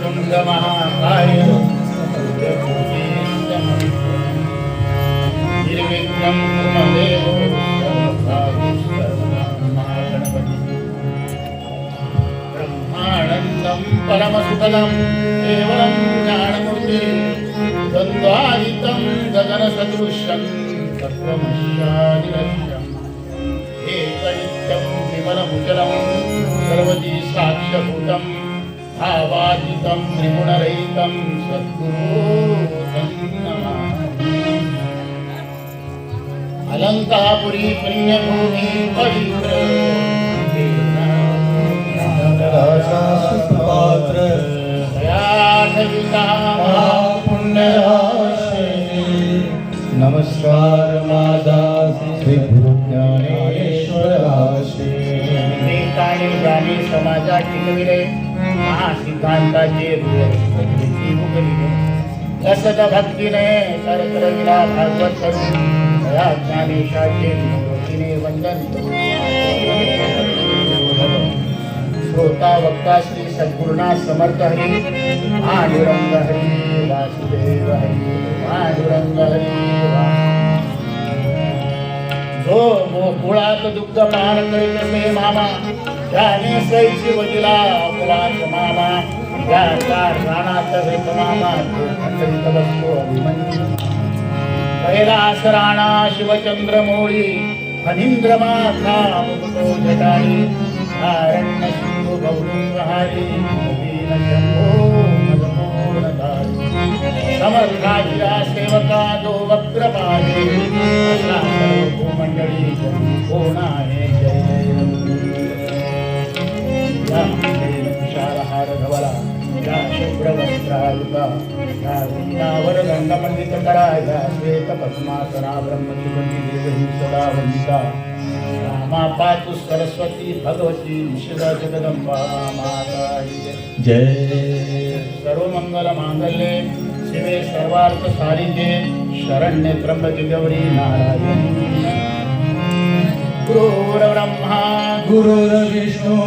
वक्रतुंड महाकाय निर्विघ्नं कुर्मदेवो ब्रह्मानन्दं परमसुखदं केवलं ज्ञानमूर्ति द्वन्द्वातीतं गगनसदृशं तत्त्वमस्यादिलक्ष्यम् एकनित्यं विमलमुचलं सर्वदी साक्ष्यभूतं भावातीतं त्रिगुणरहितं सद्गुरुं नमामि। अलंकापुरी पुण्यभूमि पवित्र पात्र नमस्कार मादा श्री गुरु ज्ञानेश्वराशी विवेकाने ज्ञानी समाजात टिकविले महासिद्धांताचे उगलिले रसद भक्तीने सरकरविला भागवत करून या ज्ञानेशाचे ज्योतीने वंदन श्रोता वक्ता श्री सद्गुरुनाथ समर्थ हरी पांडुरंग हरी वासुदेव हरी पांडुरंग हरी जो गोकुळात दुग्ध पान करीत असे मामा त्याने सैची वजिला कुलात मामा त्याचा राणात भेट मामा तो खंडित बसतो अभिमन्यू कैलास राणा शिवचंद्र मोळी फणींद्र माथा मुकुटो जटाळी आरण्य सिंधू गौरंगहारी नदीन शंभो मदमोहनधारी समर्थाच्या सेवका दो वक्रपाहे अशा सर्व भूमंडळी कोण आहे जय या विशालहार धवला या शुभ्रवस्त्रायुता या वृंदावर गंगमंडित करा या श्वेत पद्मासना ब्रह्मसुगंधी देवही सदा वंदिता रामा पातु सरस्वती भगवती शिवा जगदंबा माता जय सर्व मंगल मांगल्ये शिवे सर्वार्थ साधिके शरण्ये त्र्यंबके गौरी नारायणी गुरुर्ब्रह्मा गुरुर्विष्णू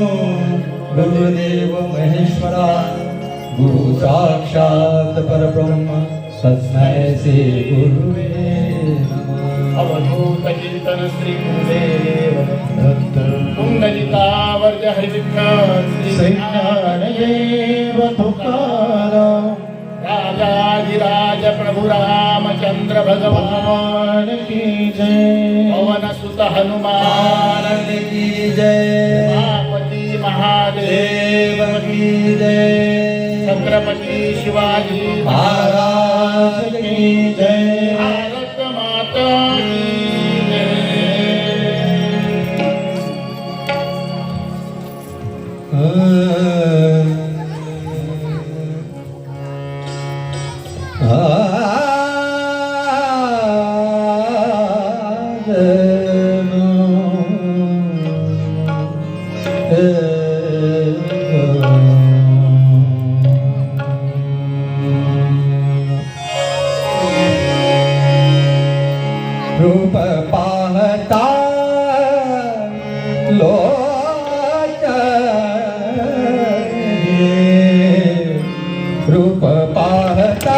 गुरुदेव महेश्वरा गुरु साक्षात परब्रह्म तस्मै श्री गुरुवे नमः। अवधूत चिंतन श्री गुरुदेव दत्त पुंडलिकावर्ज हरिविठ्ठल श्री ज्ञानदेव तुकाराम राजाधिराज प्रभु रामचंद्र भगवान की जय पवन सुत हनुमान की जय उमापति महादेव की जय छत्रपति शिवाजी महाराज की जय भारत माता की रूप पाहता रूप पाहता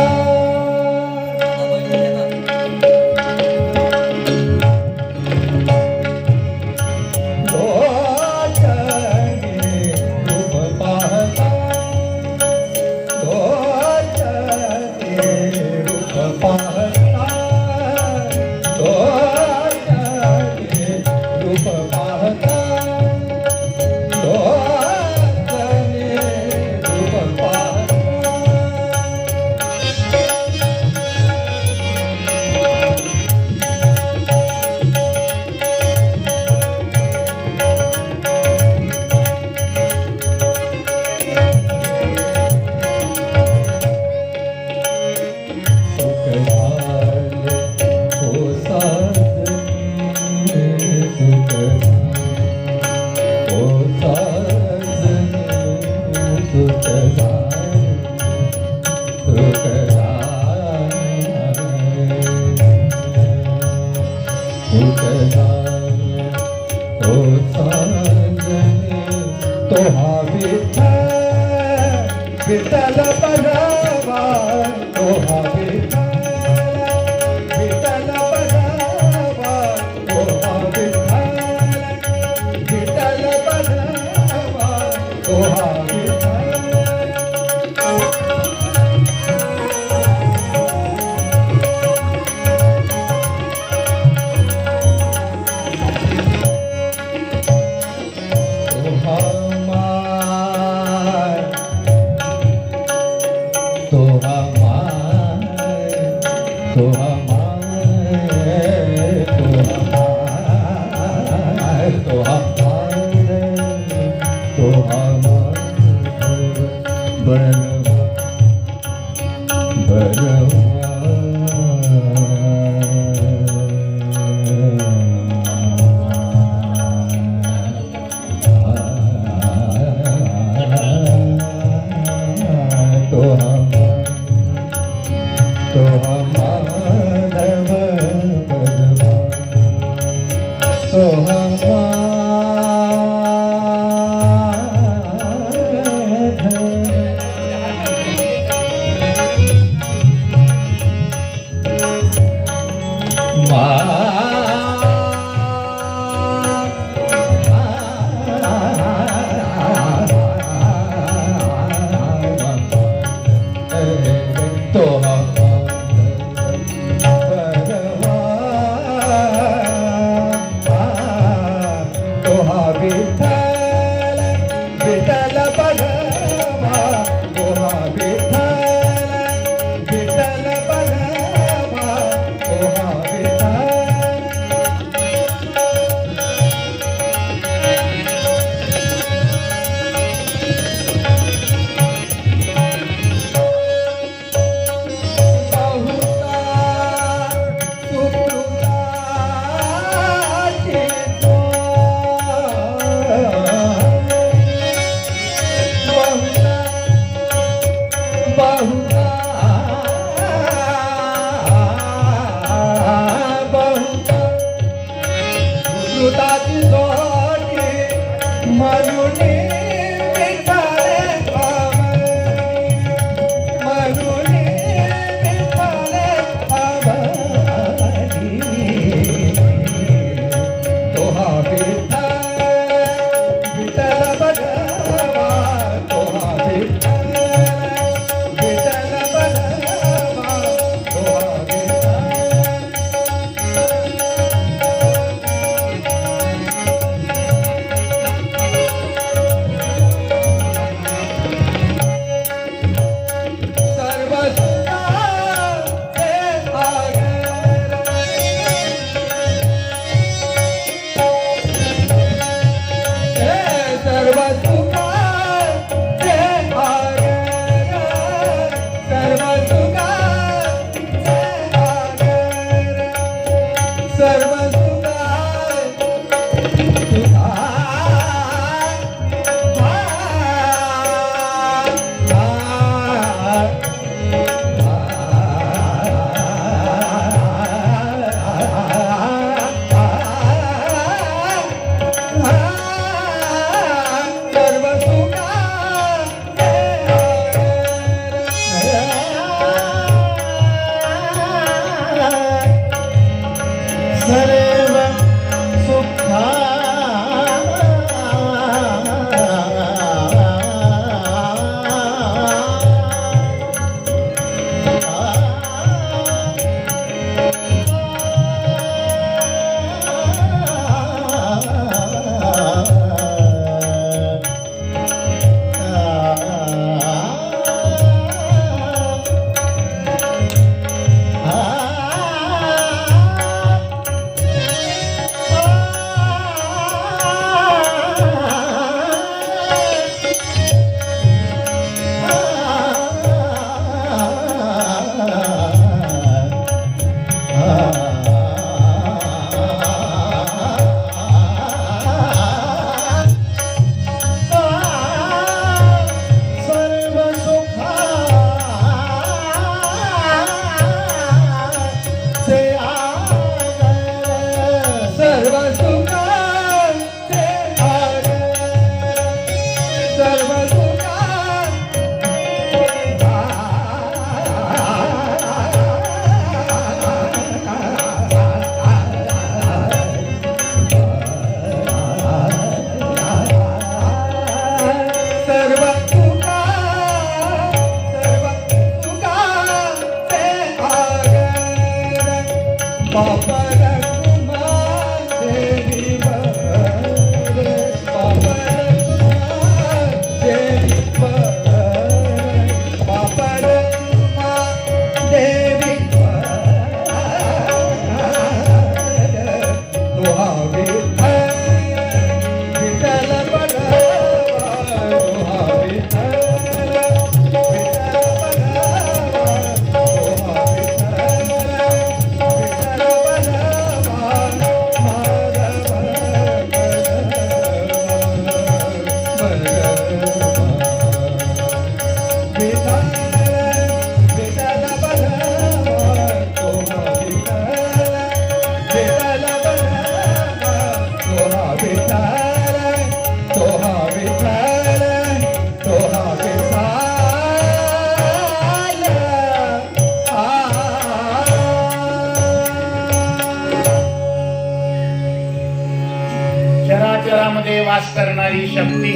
विठ्ठल बघावा तोहा विठ्ठल विठ्ठल बघावा तोहा विठ्ठल विठ्ठल बघावा तोहा विठ्ठल विठ्ठल बघावा तोहा विठ्ठल, विठ्ठल बघावा तोहा विठ्ठल, तोहा विठ्ठल, तोहा विठ्ठल. चराचरामध्ये वास करणारी शक्ती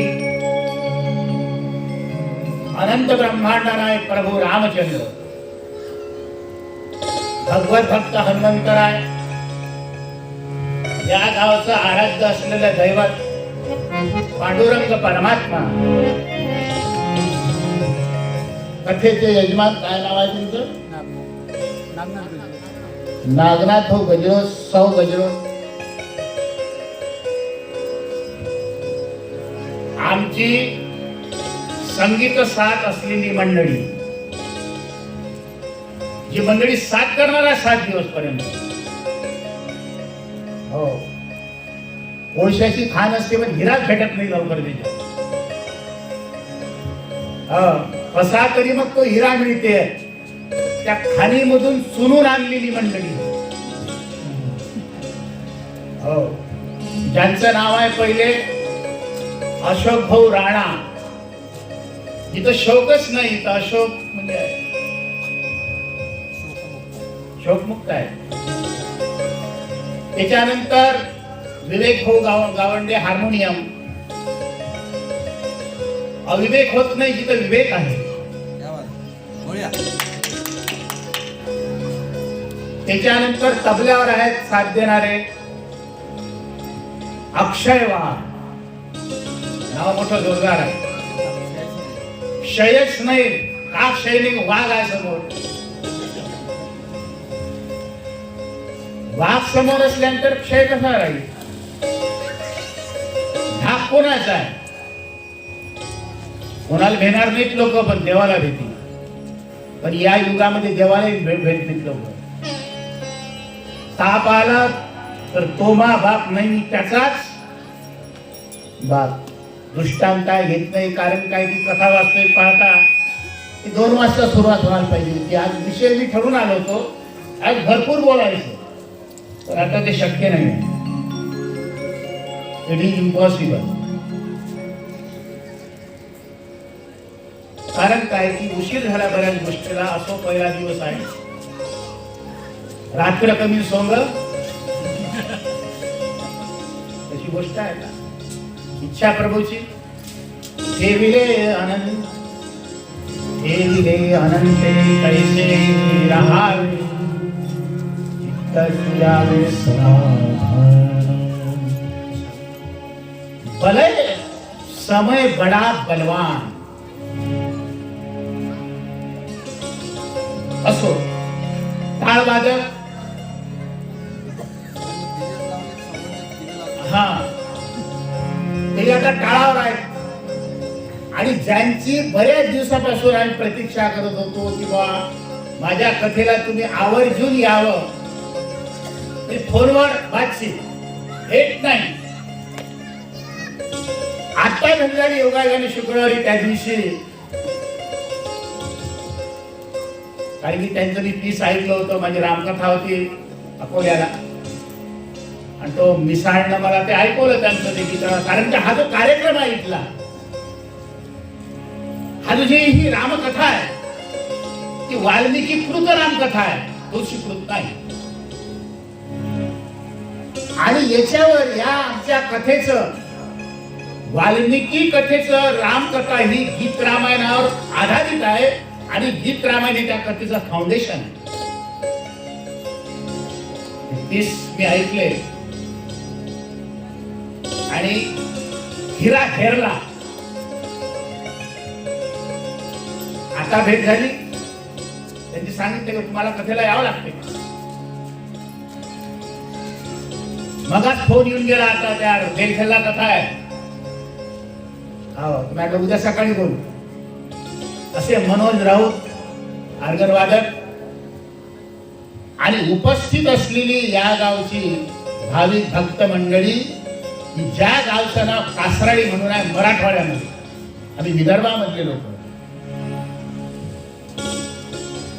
अनंत ब्रह्मांडानाय प्रभू रामचंद्र, भगवत भक्त हनुमंतराय, या गावचं आराध्य असलेलं दैवत पांडुरंग परमात्मा. कथेचे यजमान काय नाव आहे तुमचं? नागनाथ हो गजरो सौ गजरो. आमची संगीत साथ असलेली मंडळी, जी मंडळी साथ करणार आहे 7 दिवस पर्यंत. हो, कोळशाची खाण असते पण हिराच भेटत नाही लवकर त्याच्यात. कसा तरी मग तो हिरा मिळते, त्या खाणीमधून चुनून आणलेली मंडळी. हो, ज्यांचं नाव आहे पहिले अशोक भाऊ राणा. इथं शोकच नाही, तर अशोक म्हणजे शोकमुक्त आहे. त्याच्यानंतर विवेक भाऊ गावंडे हार्मोनियम. अविवेक होत नाही जिथं विवेक आहे. त्याच्यानंतर तबल्यावर आहेत साथ देणारे अक्षय वाघ, नाव मोठं जोरदार आहे. क्षयच नाही, का क्षय नाही, वाघ आहे समोर. वाघ समोर असल्यानंतर क्षय कसा राहील? धाक कोणाचा आहे? कोणाला भेटणार नाहीत लोक, पण देवाला भेटतील. पण या युगामध्ये देवाला भेटतील लोक. ताप आला तर तोमा बाप नाही त्याचाच बाप. दृष्टांत घेत नाही, कारण काय की कथा वाचतोय पाहता 2 वाजता सुरुवात व्हायला पाहिजे होती. आज विषय मी ठरवून आलो होतो, आज भरपूर बोलायचं, पण आता ते शक्य नाही. It is impossible. कारण काय की उशीर झाला बऱ्याच गोष्टीला. असो पहिला दिवस आहे, रात्र कमी सोंग तशी गोष्ट आहे का? इच्छा प्रभूची ठेविले अनंत, ठेविले अनंते कैसे राहावे, चित्त तुझ्यावे समाधान. भले समय बडा बलवान असो, टाळ वादक हा ते आता टाळावर आहे. आणि ज्यांची बऱ्याच दिवसापासून आम्ही प्रतीक्षा करत होतो की बा माझ्या कथेला तुम्ही आवर्जून यावं, ते फोनवर बातचीत भेट नाही. आता झाली योगायोगाने शुक्रवारी त्या दिवशी, कारण की त्यांचं मी पीस ऐकलं होतं. माझी रामकथा होती अकोल्याला, आणि तो मिसाळनं मला ते ऐकवलं त्यांचं ते गीत. कारण की हा जो कार्यक्रम आहे इथला, हा तुझी ही रामकथा आहे, ती वाल्मिकी कृत रामकथा आहे, तुळशीकृत नाही. आणि याच्यावर या आमच्या कथेचं, वाल्मिकी कथेचं रामकथा ही गीत रामायणावर आधारित आहे. आणि गीत रामायण हे त्या कथेचं फाउंडेशन आहे. पीस मी ऐकले आणि हिरा हेरला. आता भेट झाली, त्यांनी सांगितलं की तुम्हाला कथेला यावं लागते. मगाच फोन येऊन गेला, आता त्या रेलखेला कथा आहे, हो तुम्ही आता उद्या सकाळी बोलू. असे मनोज राऊत आर्गन वादक आणि उपस्थित असलेली या गावची भाविक भक्त मंडळी, ज्या गावचं नाव कासराळी म्हणून आहे मराठवाड्यामध्ये, आम्ही विदर्भामधले लोक.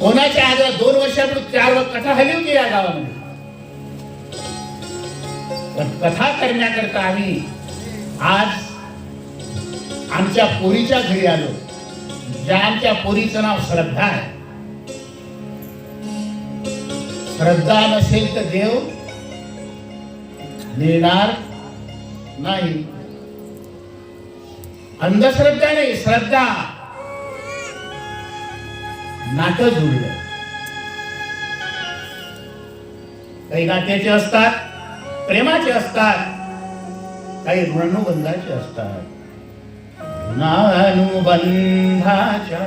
कोणाच्या आधार 2 वर्षापूर्वी 4 कथा झाली होती या गावामध्ये. पण कथा करण्याकरता आम्ही आज आमच्या पोरीच्या घरी आलो. ज्या आमच्या पोरीचं नाव श्रद्धा आहे. श्रद्धा नसेल तर देव मिळणार नाही. अंधश्रद्धा नाही, श्रद्धा. नातं जुळलं. काही नात्याचे असतात, प्रेमाचे असतात, काही ऋणानुबंधाचे असतात. ऋणानुबंधाच्या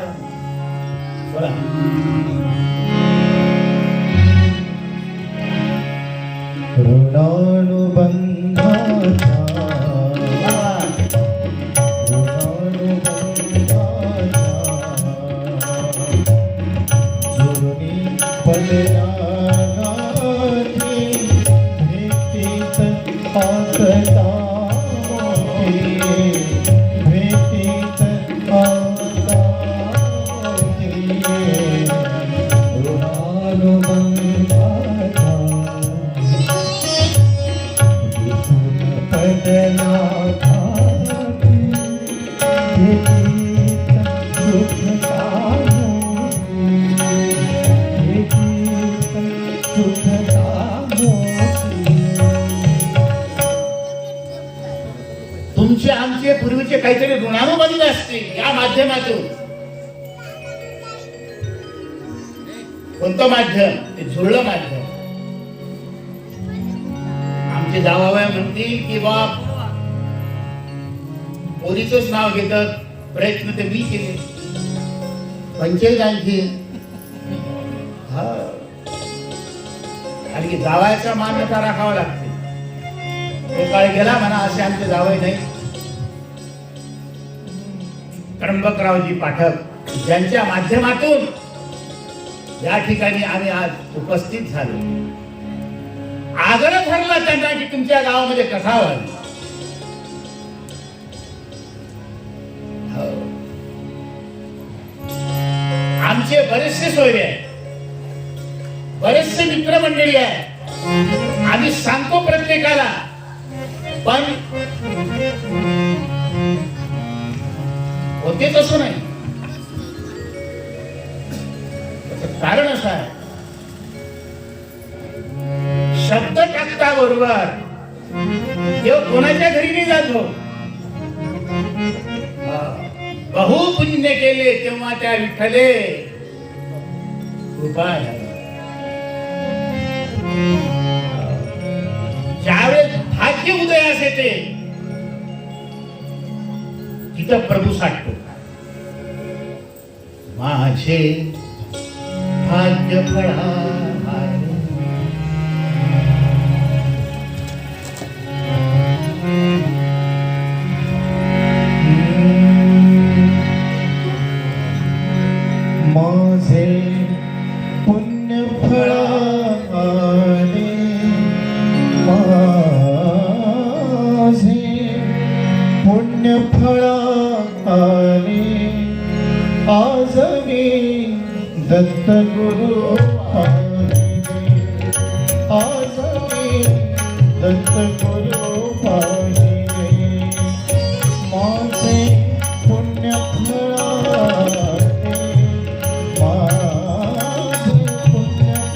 तुमचे आमचे पूर्वीचे काहीतरी ऋणानुबंध असतील या माध्यमातून. कोणतं माध्यम? ते जुळलं माध्यम. आमचे जावाबाई म्हणतील की बाप पोरीचंच नाव घेतात. प्रयत्न ते मी केले. पंचायत आणखी आणि जावायचा मान्यता राखावा लागते. तो काळ गेला म्हणा असे आमचे जावई नाही. त्र्यंबकरावजी पाठक ज्यांच्या माध्यमातून या ठिकाणी आम्ही आज उपस्थित झालो. आग्रह ठरला त्यांना की तुमच्या गावामध्ये कथा व्हावी. आमचे बरेचसे सोयरे आहेत, बरेचसे मित्रमंडळी आहे. आम्ही सांगतो प्रत्येकाला, पण होते तसं नाही. कारण असं आहे, शब्द टाकता बरोबर देव कोणाच्या घरी नाही जातो. बहु पुण्य केले तेव्हा त्या विठ्ठले कृपा झाली. ज्यावेळेस भाग्य उदयास येते तिथं प्रभू साठतो. माझे भाग्य फळा माझे पुण्य फळाले, माझे पुण्य फळाले. आज मी दत्त गुरु पाहिले, आज मी दत्त गुरु पाहिले. माझे पुण्य फळाले, दत्त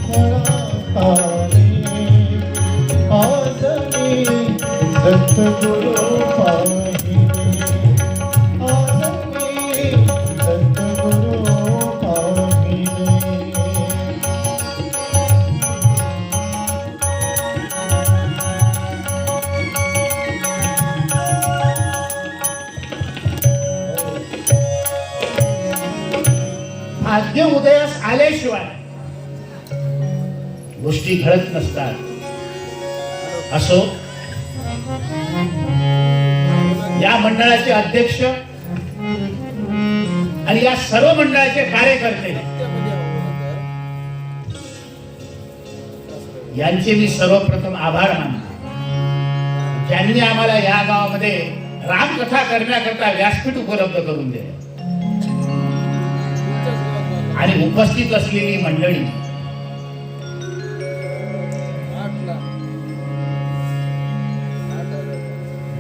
गुरु पाहिले, आज मी दत्त गुरु पाहिले. भाग्य उदयास आल्याशिवाय गोष्टी घडत नसतात. असो, या मंडळाचे अध्यक्ष आणि या सर्व मंडळाचे कार्यकर्ते यांचे मी सर्वप्रथम आभार मानतो. ज्यांनी आम्हाला या गावामध्ये रामकथा करण्याकरता व्यासपीठ उपलब्ध करून दिले. आणि उपस्थित असलेली मंडळी,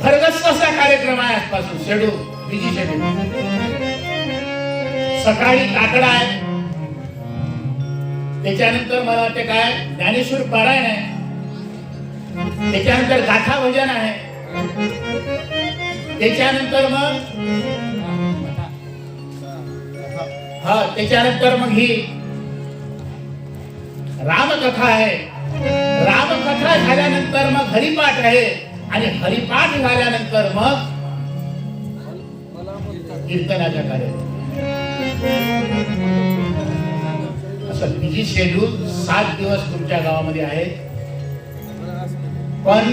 भरगच्च असा कार्यक्रम आहे आजपासून. Schedule, busy schedule. सकाळी काकडा आहे, त्याच्यानंतर मला वाटते काय ज्ञानेश्वर पारायण आहे, त्याच्यानंतर गाथा भजन आहे, त्याच्यानंतर मग त्याच्यानंतर मग ही रामकथा आहे. रामकथा झाल्यानंतर मग हरिपाठ आहे आणि हरिपाठ झाल्यानंतर मग कीर्तनाचा कार्यक्रम. असं बिजी शेड्यूल 7 दिवस तुमच्या गावामध्ये आहे. पण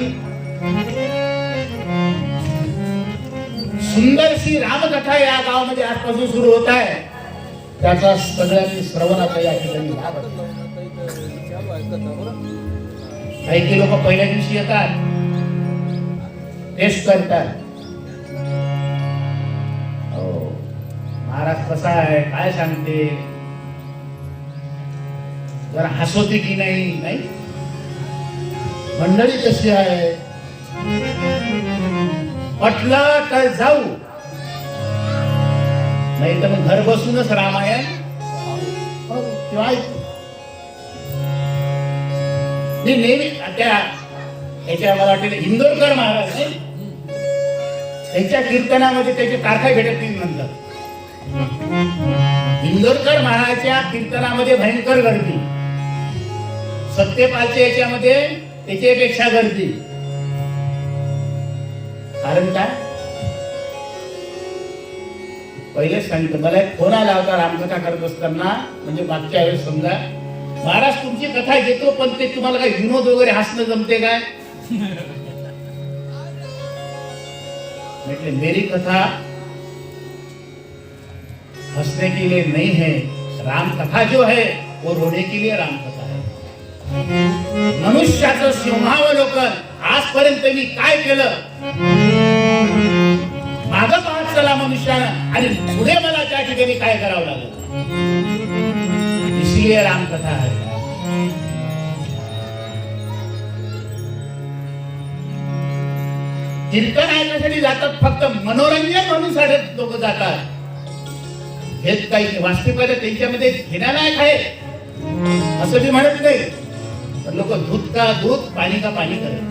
सुंदरशी रामकथा या गावामध्ये आजपासून सुरू होत आहे. त्याचा सगळ्यांनी श्रवणाचा या ठिकाणी लाभ आहे. काही लोक पहिल्या दिवशी येतात, टेस्ट करतात. महाराज कसा आहे, काय सांगते, जरा हसवते की नाही, नाही मंडळी कशी आहे, पटलं तर जाऊ, नाही तर मग घर बसूनच रामायण किंवा मी नेहमी त्या याच्या मला वाटते इंदोरकर महाराज नाही, त्यांच्या कीर्तनामध्ये त्याचे तारखा भेटत नाही. नंतर इंदोरकर महाराजच्या कीर्तनामध्ये भयंकर गर्दी, सत्यपालच्या याच्यामध्ये त्याच्यापेक्षा गर्दी. कारण काय, पहिलेच सांगितलं. मला एक फोन आला होता रामकथा करत असताना, म्हणजे मागच्या वेळेस समजा, महाराज तुमची कथा घेतो पण ते तुम्हाला काही विनोद वगैरे हसणं जमते काय. म्हटले मेरी कथा हंसने के लिए नहीं है, राम कथा जो है वो रोने के लिए राम कथा है. मनुष्याचं सिंहावलोकन आजपर्यंत मी काय केलं, मागं पाहत चला मनुष्यानं, आणि पुढे मला त्या ठिकाणी काय करावं लागलं, इसलिए राम कथा है. कीर्तन ऐकण्यासाठी जातात, फक्त मनोरंजन म्हणून साडे लोक जातात. हेच काही वास्तविकता त्यांच्यामध्ये घेण्यालायक आहे असं मी म्हणत नाही. पण लोक दूध का दूध, पाणी का पाणी करत.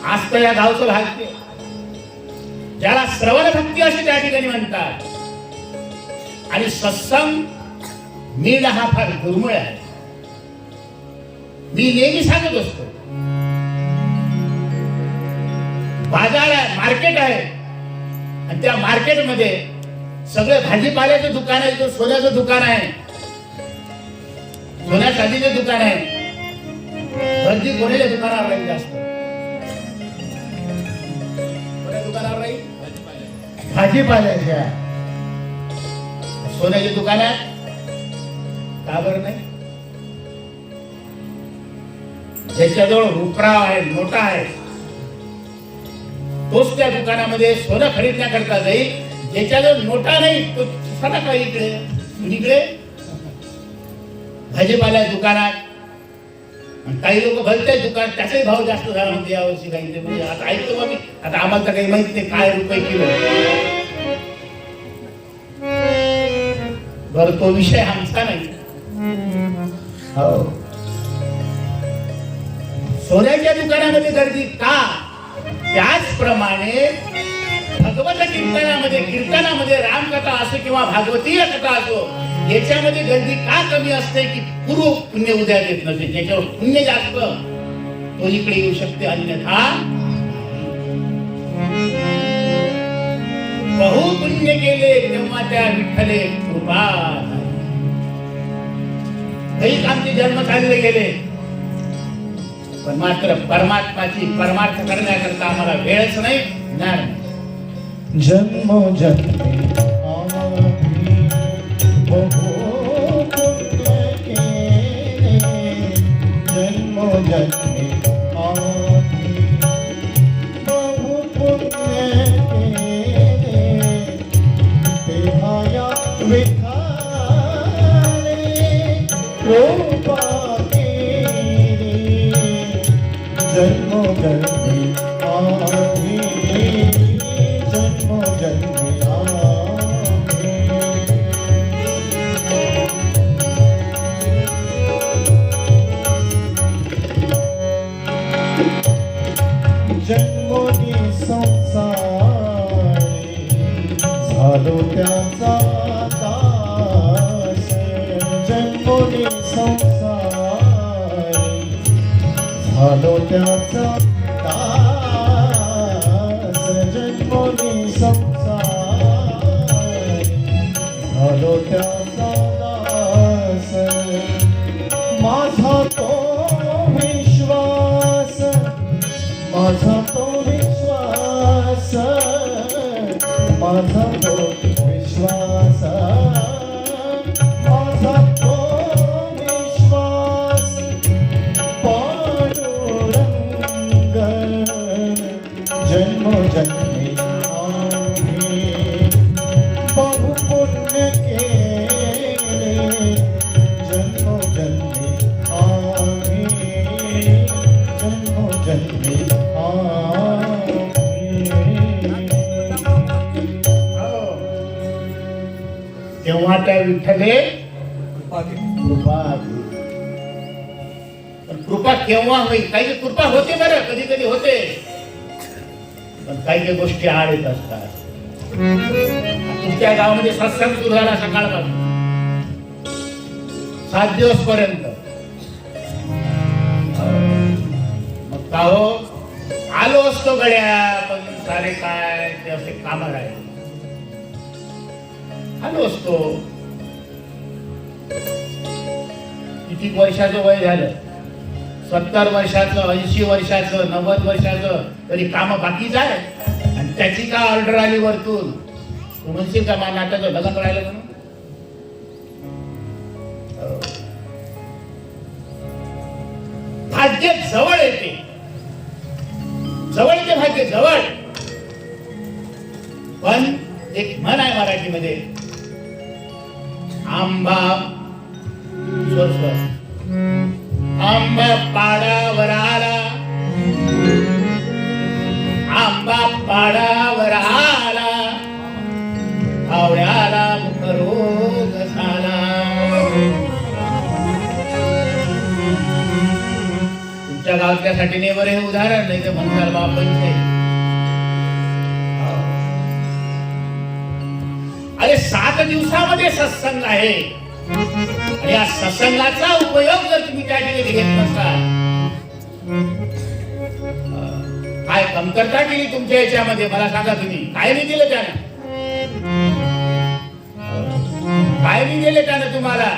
आज तर या गावचं भाग्य, ज्याला श्रवण भक्ती असे त्या ठिकाणी म्हणतात. आणि सत्संग मिळणं हा फार दुर्मिळ आहे. मी नेहमी सांगत असतो, बाजार आहे, मार्केट आहे, आणि त्या मार्केटमध्ये सगळे भाजीपाल्याचं दुकान आहे, सोन्याचं दुकान आहे, सोन्या चांदीचं दुकान आहे. गर्दी कोणाच्या दुकानावर राहील जास्त, कोणत्या दुकानावर राहील, भाजीपाल्याच्या. सोन्याच्या दुकानात का बरं नाही. ज्याच्याजवळ रुपराव आहे, नोटा आहे, तोच त्या दुकानामध्ये सोनं खरीदण्याकरता जाईल. ज्याच्याजवळ नोटा नाही तो सगळा काय इकडे इकडे भाजीपाल्या दुकानात. काही लोक भरतात दुकान, त्याचाही भाव जास्त झाला म्हणते यावर्षी. काही म्हणजे आता ऐकतो मी, आता आम्हाला तर काही माहित नाही काय रुपये किलो. बरं तो विषय आमचा नाही. हो, सोन्याच्या दुकानामध्ये गर्दी का, त्याचप्रमाणे भगवत कीर्तनामध्ये रामकथा असो किंवा भागवतीय कथा असो, याच्यामध्ये गर्दी का कमी असते की पूर्व पुण्य उद्या येत नसते. ज्याच्यावर पुण्य जास्त तो इकडे येऊ शकते, अन्यथा बहु पुण्य केले तेव्हा त्या विठ्ठले कृपा. काही आमचे जन्म चालले गेले, पण मात्र परमात्माची परमार्थ करण्याकरता आम्हाला वेळच नाही, ज्ञान. जन्म जन्मी बहु पुण्य केले, जन्म जन्मी बहु पुण्य केले, विठाले कृपा केली जन्मोजन्मी आम्ही जन्मोजन्मी जन्मोनी संसारी झालो त्याचा दास जन्मोनी संसारी झालो त्याचा दास जन्मोनी संसारी झालो त्याचा दास माझा तो विश्वास माझा तो विश्वास माझा तो विश्वास माझा तो विश्वास पांडुरंग जन्मोजन्मी आम्ही बहुपुण्य केले जन्मोजन्मी आम्ही जन्मोजन्मी तेव्हा त्या विठ्ठले कृपा केली. पण कृपा केव्हा होईल? काही कृपा होते बरं, कधी कधी होते, पण काही काही गोष्टी आड येत असतात. तुमच्या गावामध्ये सत्संग सुरू झाला सकाळपासून 7 दिवस पर्यंत. मग का हो आलो असतो गड्या, पण सारे काय ते असे काम राहिले. आलो असतो. किती वर्षाचं वय झालं? 70 वर्षाचं, 80 वर्षाचं, 90 वर्षाचं, तरी काम बाकीच आहे. आणि त्याची का ऑर्डर आली वरतून? तू म्हणशील का मा नाट्याचं लग्न राहिलं म्हणून? भाग्य जवळ येते, जवळ येते भाग्य जवळ. पण एक म्हण आहे मराठीमध्ये, आंबा आंबा पाडावर आला, आंबा पाडावर आला, आवळ्याला मुखरोग झाला. तुमच्या गावातल्यासाठी नाही बरं हे उदाहरण, नाही तर म्हणणार बापच नाही. अरे 7 दिवसामध्ये सत्संग आहे, आणि या सत्संगाचा उपयोग जर तुम्ही त्या ठिकाणी घेत नसाल, काय कमतरता केली तुमच्या याच्यामध्ये मला सांगा. तुम्ही काय नाही दिलं त्यानं? काय नाही दिले त्यानं तुम्हाला?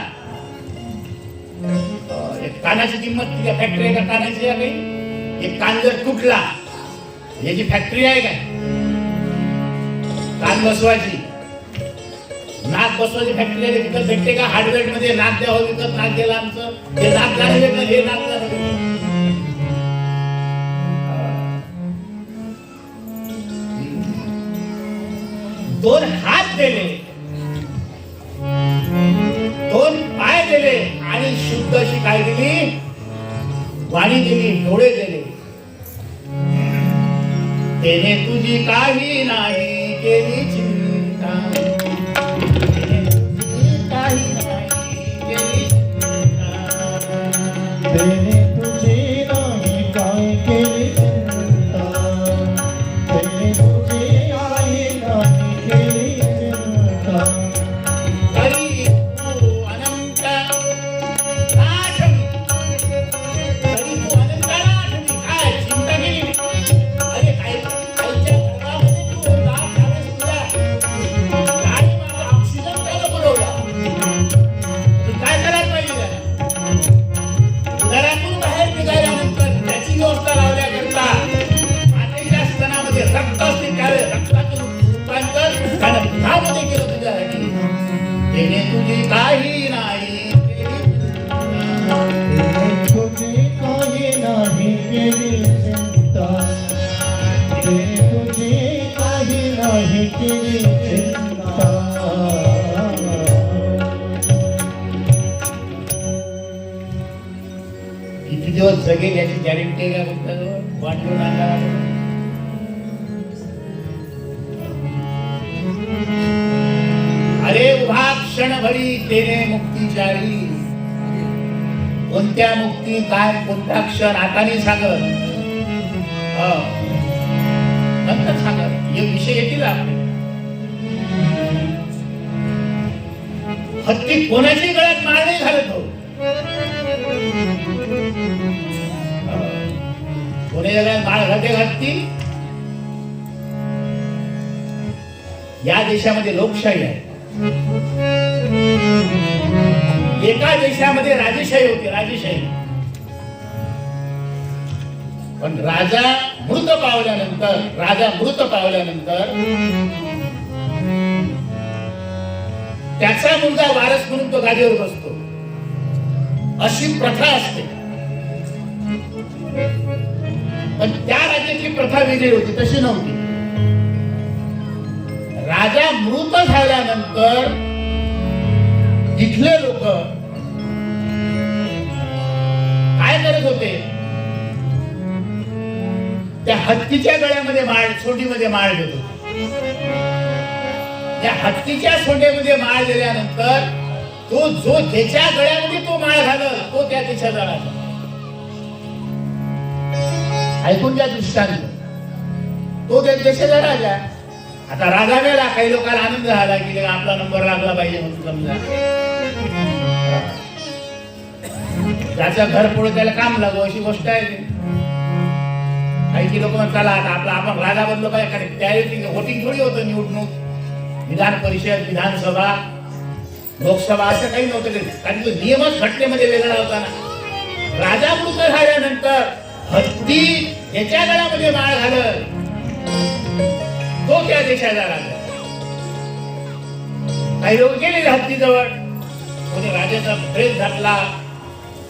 एक कानाची किंमत किती? फॅक्टरी आहे का कानाची? आहे काही? एक कान जर तुटला, याची फॅक्टरी आहे काय? कान बसवायची, नाक बसवायची फॅक्टरी आहे, विकत भेटते का? हार्डवेअर मध्ये नाक द्यावं विकत, नाक गेलं आमचं, हे नाक झालं वेगळं, हे नाक झालं वेगळं. 2 हात दिले, 2 पाय दिले, आणि शुद्ध अशी काय दिली? वाणी दिली, डोळे दिले. तेने तुझी काही नाही केली चिंता, तेने तुझी काही नाही केली चिंता, तेने तुझी नाही काय केली चिंता, तेने तुझी काही नाही केली चिंता. तरी तू अनंत नाशमी, तरी तू अनंत नाशमी. काय चिंता केली? अरे काहीच्या घरामध्ये तू होता, त्यावेळेस तुला गाडीमध्ये ऑक्सिजन त्याला पुरवला. तू काय करायला पाहिजे त्याला? घरातून बाहेर निघाल्यानंतर त्याची व्यवस्था लावल्याकरता मातेच्या स्तनामध्ये रक्त असते, त्यावेळेस रक्ताचं रूपांतर त्यानं दुधामध्ये केलं तुझ्यासाठी. तेने तुझी काही नाही केली चिंता, तेने तुझी काही नाही केली चिंता, तेने तुझी काही नाही केली चिंता. जगेल याची गॅरंटी आहे का तुमच्याजवळ? वाटून आणला अरे उभा क्षणभरी तेने मुक्ती जारी. कोणत्या मुक्ती काय कोणता क्षण आता नाही सांगत, नंतर सांगत. हे विषय येतील आपले. हत्ती कोणाच्याही गळ्यात माळ नाही घालत हो. कोणाच्या गळ्यात माळ घालते हत्ती? या देशामध्ये लोकशाही आहे. एका देशामध्ये राजेशाही होती, राजेशाही. पण राजा मृत पावल्यानंतर त्याचा मुलगा वारस म्हणून तो गादीवर बसतो, अशी प्रथा असते. पण त्या राज्याची प्रथा वेगळी होती, तशी नव्हती. राजा मृत झाल्यानंतर इथले लोक काय करत होते? त्या हत्तीच्या गळ्यामध्ये माळ, सोंडीमध्ये माळ देत होते. त्या हत्तीच्या सोंडेमध्ये माळ दिल्यानंतर तो जो ज्याच्या गळ्यामध्ये तो माळ घालल तो त्या देशाचा राजा. ऐकून घ्या दृष्टांत. तो त्या देशाचा राजा. आता राजा मेला, काही लोकांना आनंद झाला की आपला नंबर लागला पाहिजे म्हणून. समजा ज्याचं घर पुढे त्याला काम लागू अशी गोष्ट आहे. काही लोक म्हणतात आता आपला आपण राजा बनलो पाहिजे. त्यावेळी वोटिंग थोडी होतं, निवडणूक, विधान परिषद, विधानसभा, लोकसभा असं काही नव्हतं. कारण तो नियमच घटनेमध्ये वेगळा होता ना. राजा मृत झाल्यानंतर हत्ती याच्या गळ्यामध्ये माळ घालत तो त्या देशाचा राजा. काही लोक गेले हत्तीजवळ. कोणी राजाचा ड्रेस घातला,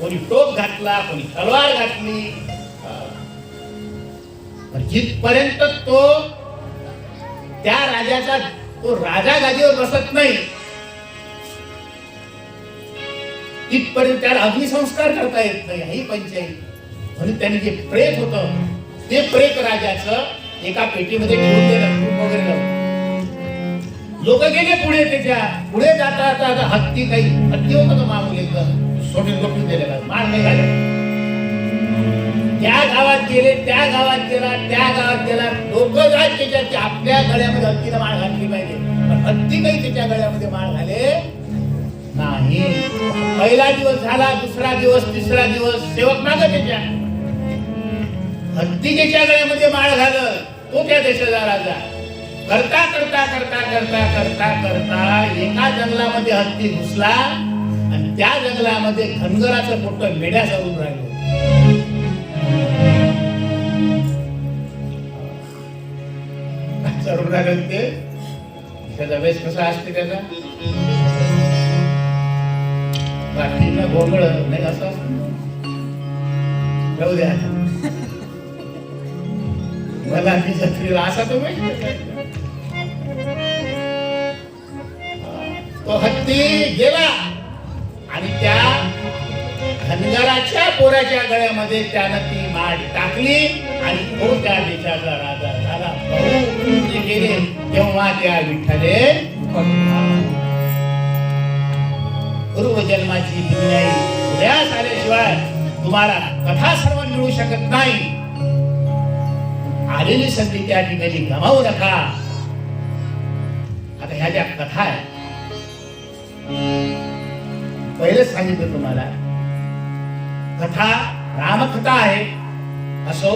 कोणी टोप घातला, कोणी तलवार घातली. जिथपर्यंत तो त्या राजाचा तो राजा गादीवर बसत नाही तिथपर्यंत त्याला अग्निसंस्कार करता येत नाही. ही पंचायत. म्हणून त्यांनी जे प्रेत होतं ते प्रेत राजाचं एका पेटीमध्ये ठेवून दिलं, तूप वगैरे लावून. लोक गेले पुढे. त्याच्या पुढे जाता जाता हत्ती होतं मामूल एकदम सोडून लोटून दिलेला, माळ नाही घालत. त्या गावात गेले, त्या गावात गेला. लोक जात त्याच्या आपल्या गळ्यामध्ये हत्तीनं माळ घातली पाहिजे, पण हत्ती काही त्याच्या गळ्यामध्ये माळ घाले नाही. पहिला दिवस झाला, दुसरा दिवस, तिसरा दिवस, सेवक मागं त्याच्या. हत्ती त्याच्या गळ्यामध्ये माळ घालत तो त्या देशाचा राजा. करता एका जंगलामध्ये हत्ती घुसला आणि त्या जंगलामध्ये धनगराचं मोठं मेढ्या चरून राहिलो. चरून राहिलं ते. त्याचा वेश कसा असते त्याचा? रात्रीला गोंगळ नाही असं राहू द्या. मला ती जत्रेला असा तो तो हत्ती गेला आणि त्या धनगराच्या पोराच्या गळ्यामध्ये त्यानं ती माळ टाकली आणि तो त्या देशाचा राजा झाला. बहु गेले तेव्हा त्या विठ्ठले पूर्वजन्माची दुनियाई उद्यास आल्याशिवाय तुम्हाला कथा सर्व मिळू शकत नाही. आलेली संधी त्या ठिकाणी गमावू नका. आता ह्या ज्या कथा आहेत, पहिलेच सांगितलं तुम्हाला, कथा रामकथा आहे असो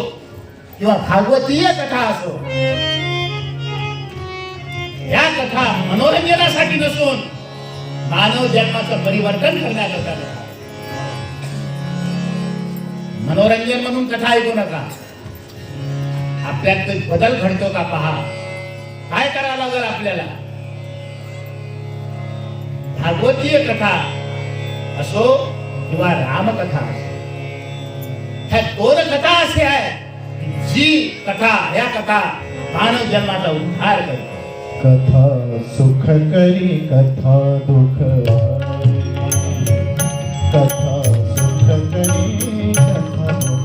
किंवा भागवतीय कथा असो, या कथा मनोरंजनासाठी नसून मानव जन्माचं परिवर्तन करण्याकरता. मनोरंजन म्हणून कथा ऐकू नका. आपल्यात बदल घडतो का पहा. काय करावं लागेल आपल्याला? भागवतीय कथा असो किंवा रामकथा असो, ह्या दोन कथा असे आहे जी कथा, या कथा मानव जन्माचा उद्धार करते. कथा सुख करी कथा दुःख कथा सुख करी कथा दुःख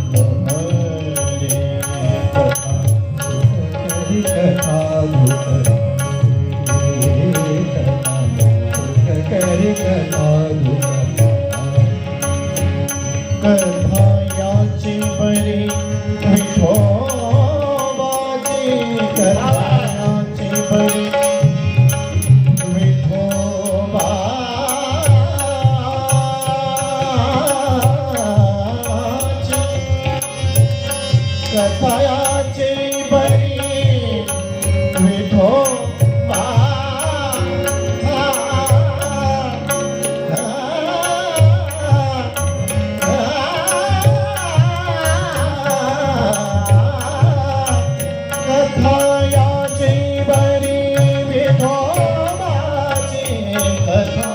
कथा कथा याची बरी विठोबाची कथा याची बरी विठोबाची कथायाची बरी विठोबा कथायाची बरी विठोबाची कथायाची बरी विठोबाची कथा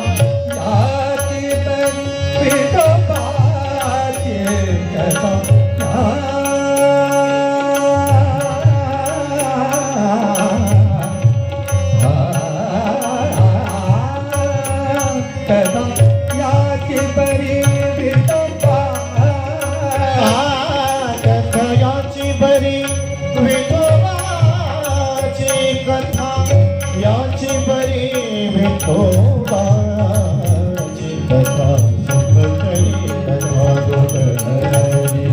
कथायाची बरी विठोबा कथायाची बरी विठोबाची कथा याची बरी विठोबाची कथा सुख करी कथा दुःख हरी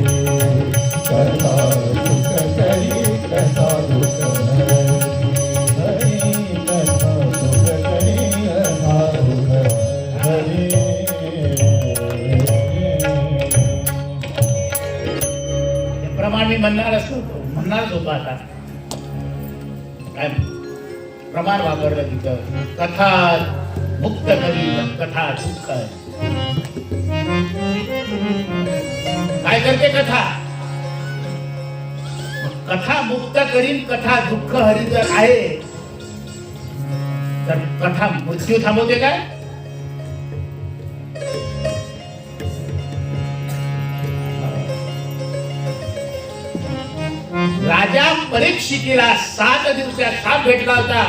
कथा सुख करी कथा दुःख हरी कथा सुख करी कथा दुःख हरी हे प्रमाण मी म्हणणारच होतो आता काय प्रमाण वापरलं तिथं कथा मुक्त करी कथा दुःख काय करते कथा कथा मुक्त करीन कथा दुःख हरी जर आहे तर कथा मृत्यू थांबवते काय राजा परीक्षितीला 7 दिवसात साप भेटला होता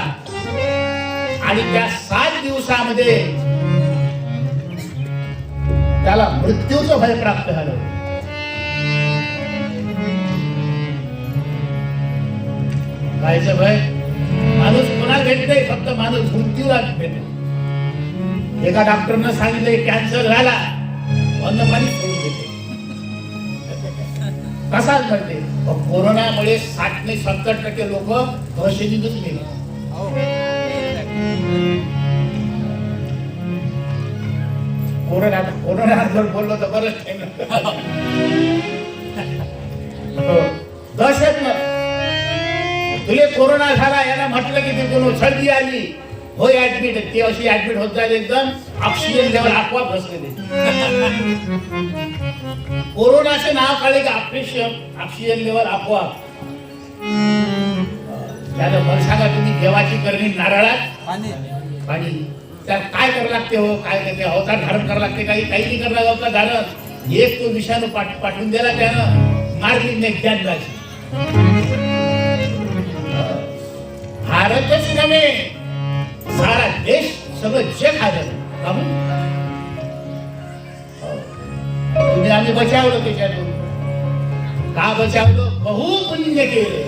आणि त्या 7 दिवसामध्ये त्याला मृत्यूचं भय प्राप्त झालं कायचं भय माणूस कोणाला भेट नाही फक्त माणूस मृत्यूला भेटतो एका डॉक्टरनं सांगितलं कॅन्सर झाला अन्न पाणी सोडून देते कसाच घडते कोरोनामुळे 60 ते 70% लोक घरशेतीतच गेले कोरोना जर बोललो तर बरंच दहशत तुले कोरोना झाला याला म्हटलं की तिथून सर्दी आली होय ऍडमिट ते अशी ऍडमिट होत जाईल एकदम ऑक्सिजन लेवल आपोआप बसलेले कोरोनाचे नाव काढले की ऑक्सिजन लेवल आपोआप त्याला मला सांगा तुम्ही देवाची करणी नारळात पाणी त्याला काय करावं लागते हो काय करते अवतार धारण करावं लागते काही नाही करणार अवतार धारण एक तो विषाणू पाठवून दिला त्यानं मारली नाही ज्ञानदाची भारतच नव्हे सारा देश सगळं जग हादरलं तुम्ही आम्ही बचावलं त्याच्यातून का बचावलं बहुपुण्य केले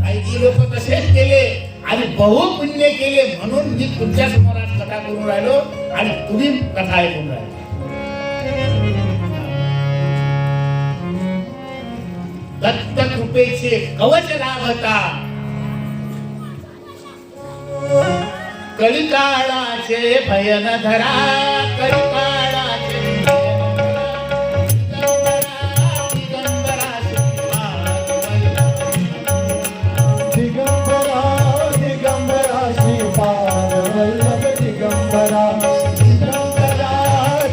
काही लोक तसेच केले आणि बहुपुण्य केले म्हणून मी तुमच्या समोर आज कथा करून राहिलो आणि तुम्ही कथा ऐकून राहिलो दत्त कृपेचे कवच लाभता कलिकाळाचे भयन धरा कलिकाळाचे दिगंबरा दिगंबरा श्रीपाद वल्लभ दिगंबरा दिगंबरा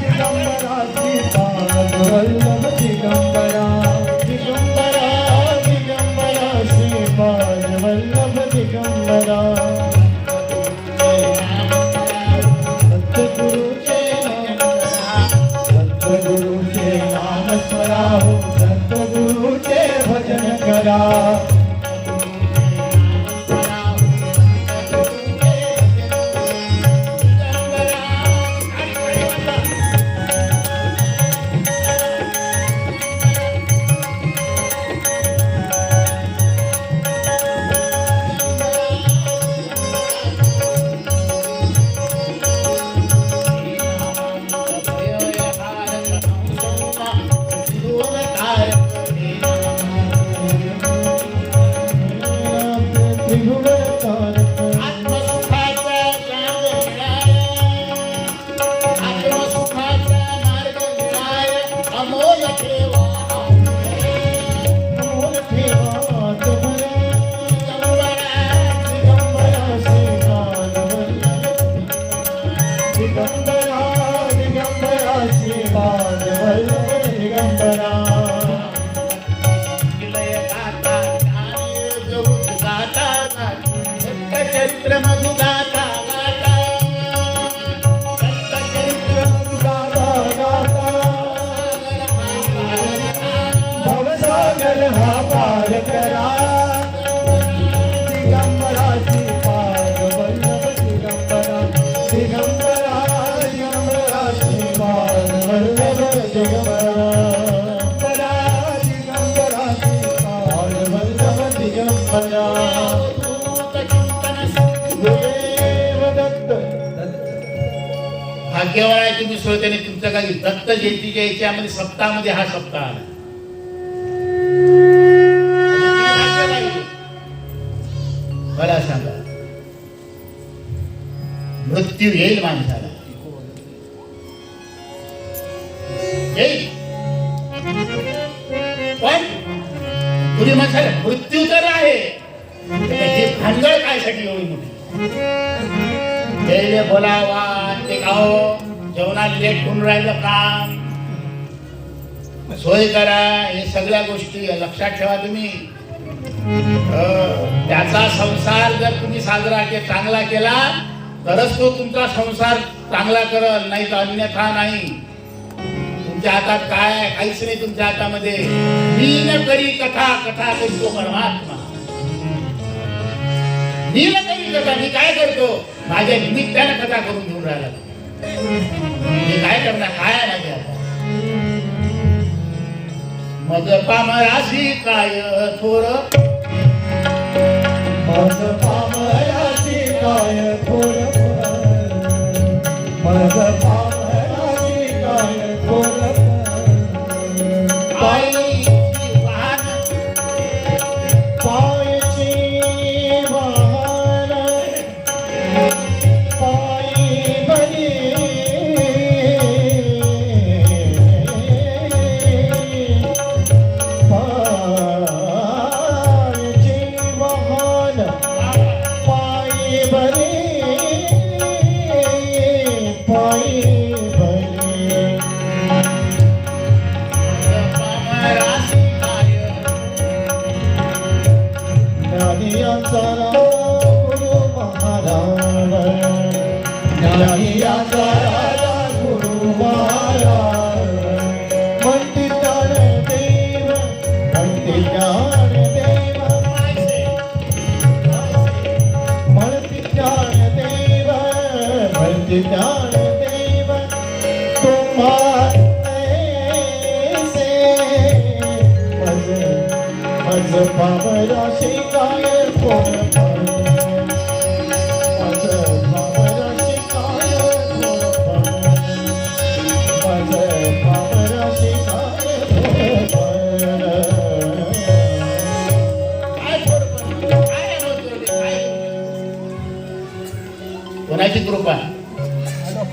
दिगंबरा श्रीपाद वल्लभ दिगंबरा दिगंबरा दिगंबरा श्रीपाद वल्लभ दिगंबरा सद्गुरुचे नाम स्मराहो सद्गुरुचे भजन करा चरित्र मधुगाता गाता चरित्र गाता गाता भवसागर हा पार करा दिगंबराची पार वल्लभ दिगंबरा दिगंबरा दिगंबराची पार वल्लभ दिगंबरा दिगंबराची पार वल्लभ दिगंबरा भाग्यवान आहे तुम्ही श्रोत्याने तुमचं काही दत्त जयंतीच्या याच्यामध्ये सप्ताहामध्ये हा सप्ताह आला. मला सांगा मृत्यू येईल माणसाला येईल पण तुम्ही म्हणसाल मृत्यू तर आहे त्याची भानगड काय साठी एवढी मोठी जयले बोलावा ते गाव जेवणात लेट होऊन राहिलं काम सोय करा हे सगळ्या गोष्टी लक्षात ठेवा तुम्ही. त्याचा संसार जर तुम्ही साजरा चांगला केला तरच तो तुमचा संसार चांगला करल नाही तर अन्यथा नाही. तुमच्या हातात काय काहीच नाही तुमच्या हातामध्ये. मी न करी कथा कथा करतो परमात्मा. मी न करी कथा मी काय करतो माझ्या निमित्ताने कथा करून घेऊन राहिला. मी काय करणार काय आहे माझ्या हातात. मग पामराशी काय थोर मग पामराशी काय थोर मग पामराशी काय थोर पायची वाहन पायची वाहन पायी बरी पामराशी काय थोर पामराशी काय थोर पामराशी काय कोणाची कृपा.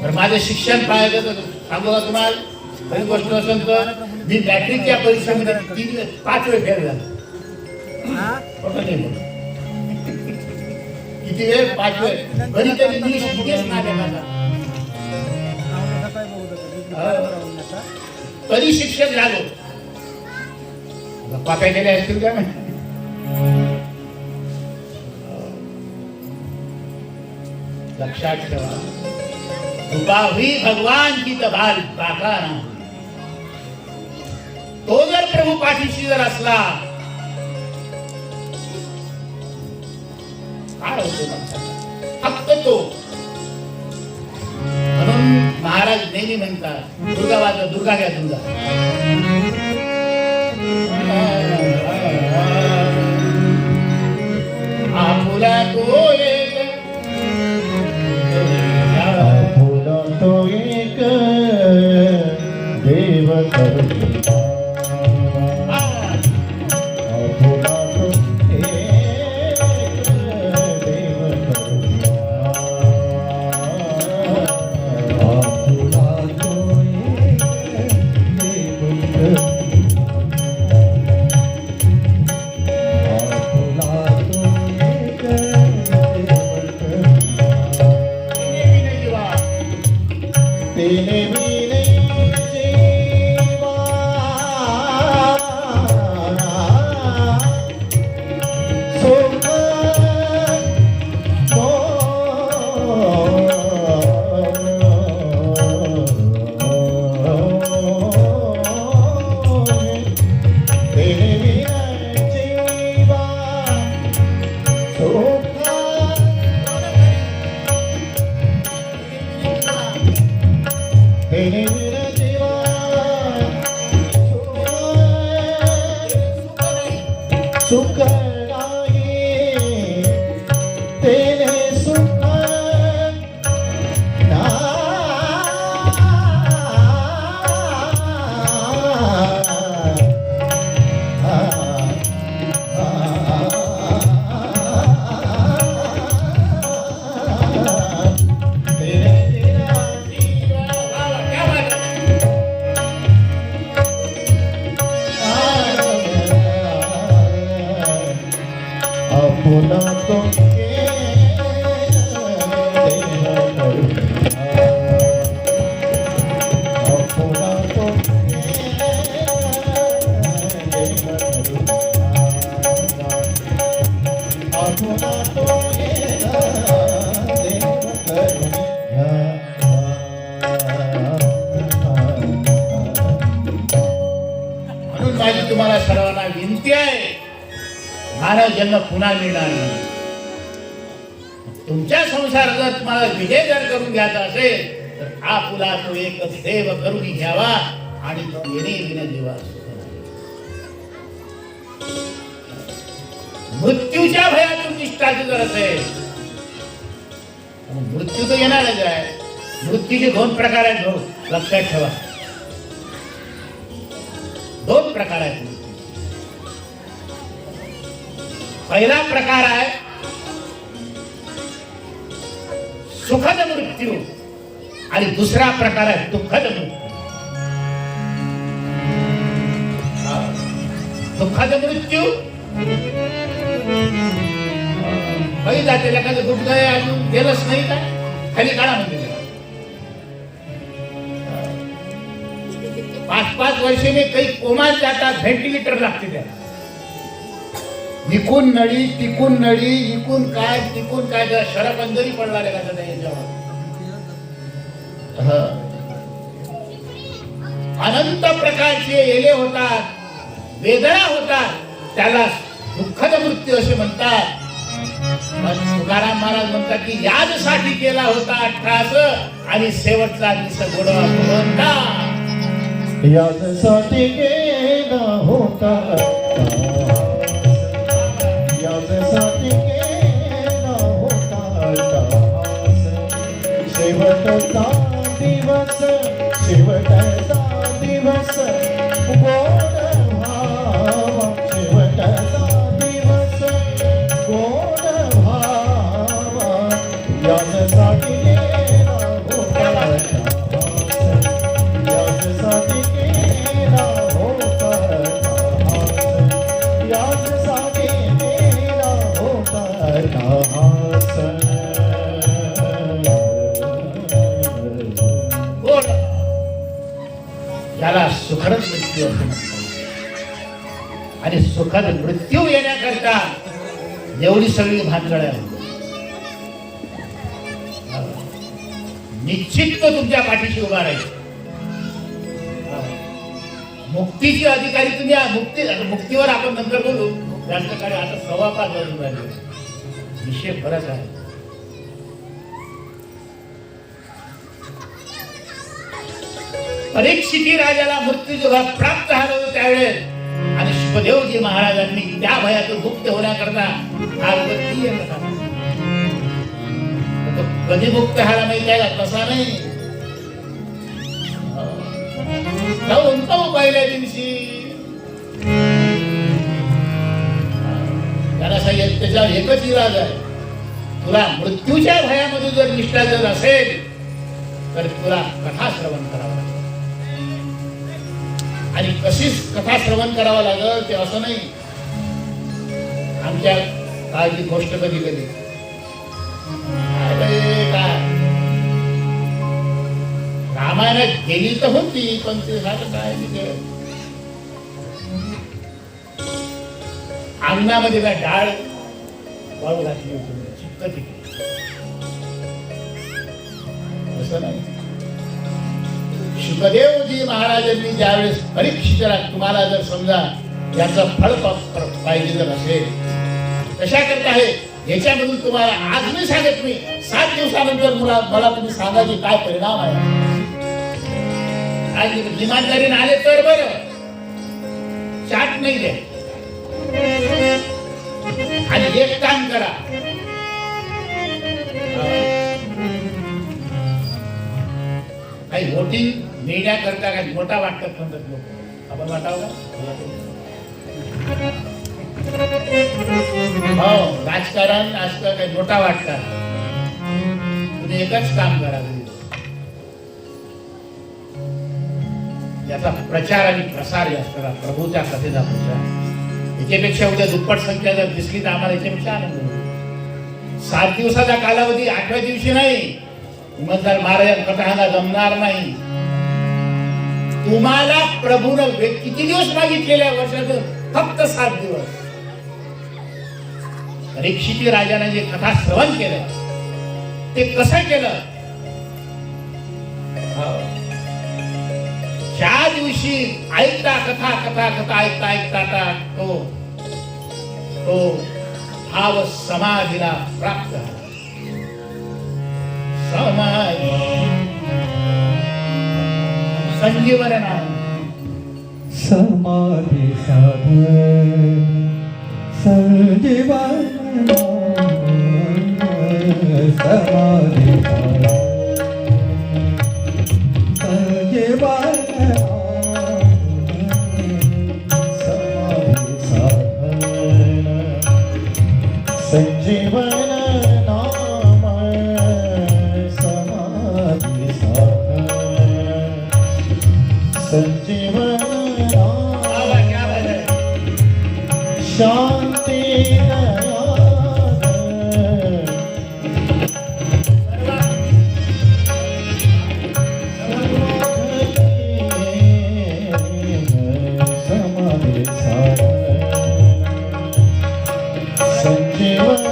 तर माझं शिक्षण पाहायचं तर सांगू का तुम्हाला काही गोष्ट असेल तर मी बॅटरीच्या परीक्षेमध्ये 5 वेळ फेल झालो. किती वेळ 5 वेळ कधी कधी इंग्लिश इथेच नाही माझा कधी शिक्षक झालो. गप्पा काय केल्या असतील का लक्षात ठेवा. कृपा हुई भगवान की तबाल बाका ना. तो जर प्रभू पाठीशी जर असला काय होतो फक्त तो. म्हणून महाराज नेहमी म्हणतात दुर्गा वाजवा दुर्गा घ्या दुर्गा. आपुला तो एक आपुला तो एक देव करुणा. तेने बिना जीवा सुख नाही तेने सुख अपना तो अपना तो अपना तो म्हणून माझी तुम्हाला सर्वांना विनंती आहे, मानव जन्म पुन्हा मिळणार नाही. तुमच्या संसार जर तुम्हाला विजय जर करून घ्यायचा असेल तर आपुला तो एक देव करून घ्यावा आणि येणे विना जीवा मृत्यूच्या भयातून निष्ठाची जर असेल, मृत्यू तर येणारच आहे. मृत्यूचे दोन प्रकार आहेत भाऊ, लक्षात ठेवा. दोन प्रकार आहेत. पहिला प्रकार आहे सुखद मृत्यू आणि दुसरा प्रकार आहे दुःखद मृत्यू. दुःखद मृत्यू काही जाते एखादं दुःख आहे अजून गेलंच नाही का खाली काढा म्हणजे 5-5 वर्षाने काही कोमात जातात, व्हेंटिलेटर लागते त्याला. निकून नळी टिकून नळी इकून काय टिकून काय शरपंजरी पडला रे का याच्यावर. अनंत प्रकारचे एले होतात, वेदना होतात, त्याला दुःखद मृत्यू असे म्हणतात. तुकाराम महाराज म्हणतात की याजसाठी केला होता अट्टास आणि शेवटचा दिस गोडवा भगवंता. यासाठी गेला होता यासाठी गेला होता शेवटचा दिवस शेवटचा दिवस गोड भाव शेवटचा दिवस गोड भाव यासाठी गेला होता यासाठी गेला होता यासाठी गेला होता याला सुखद मृत्यू असं म्हणतात. आणि सुखद मृत्यू येण्याकरता एवढी सगळी भानगड आहे. निश्चित तो तुमच्या पाठीशी उभा राहील. मुक्तीची अधिकारी तुम्ही मुक्तीवर आपण नंतर बोलू. जास्त काय आता 5:15 वाजून राहिले, विषय बराच आहे. परीक्षिती राजाला मृत्यू जेव्हा प्राप्त झाला होता त्यावेळेस आणि शुभदेवजी महाराजांनी त्या भयातून मुक्त होण्याकरता कधी मुक्त झाला माहिती आहे का? तसा नाही. जाऊन तो पहिल्या दिवशी त्याला सांगितलं त्याच्यावर एकच इलाज आहे. तुला मृत्यूच्या भयामध्ये जर निष्ठा जर असेल तर तुला कथा श्रवण करावं लागेल. आणि कशीच कथा श्रवण करावं लागेल ते असं नाही. आमच्या काळची गोष्ट कधी कधी काय रामायणात गेली तर होती पण ते झालं काय अंगणामध्ये काय डाळ वाळू घातली होती चित्त तिकडे असं नाही. शुकदेवजी महाराजांनी ज्यावेळेस परीक्षितला तुम्हाला जर समजा याचं फळ पाहिजे जर असेल कशा करता आहे याच्यामधून तुम्हाला आज मी सांगत मी 7 दिवसानंतर मला तुम्ही सांगा की काय परिणाम आहे. आज इमानदारीने आले तर बरं, चाट नाही द्या. आणि एक काम करा, काही वोटिंग मिळण्याकरता काही मोठा वाटतात म्हणतात लोक, आपण वाटावं का? हो, राजकारण असतं काही मोठा वाटतात. तुम्ही एकच काम करा, याचा प्रचार आणि प्रसार जास्त करा, प्रभूच्या कथेचा प्रचार. याच्यापेक्षा उद्या दुप्पट संख्या जर दिसली तर आम्हाला याच्यापेक्षा आनंद होईल. 7 दिवसाचा कालावधी 8व्या दिवशी नाही, इमानदार महाराज कथाला जमणार नाही. तुम्हाला प्रभूनं किती दिवस मागितलेल्या वर्षाचं? फक्त 7 दिवस. परीक्षिती राजाने जे कथा श्रवण केलं ते कसं केलं? ज्या दिवशी ऐकता कथा कथा कथा ऐकता ऐकता तो भाव समाधीला प्राप्त झाला. समाधी संजीवन नाम समाधी साधन संजीवन समाधी संजीवन संजीवन नाम समाधि साधन संजीवन शांति समाधि साधन संजीवन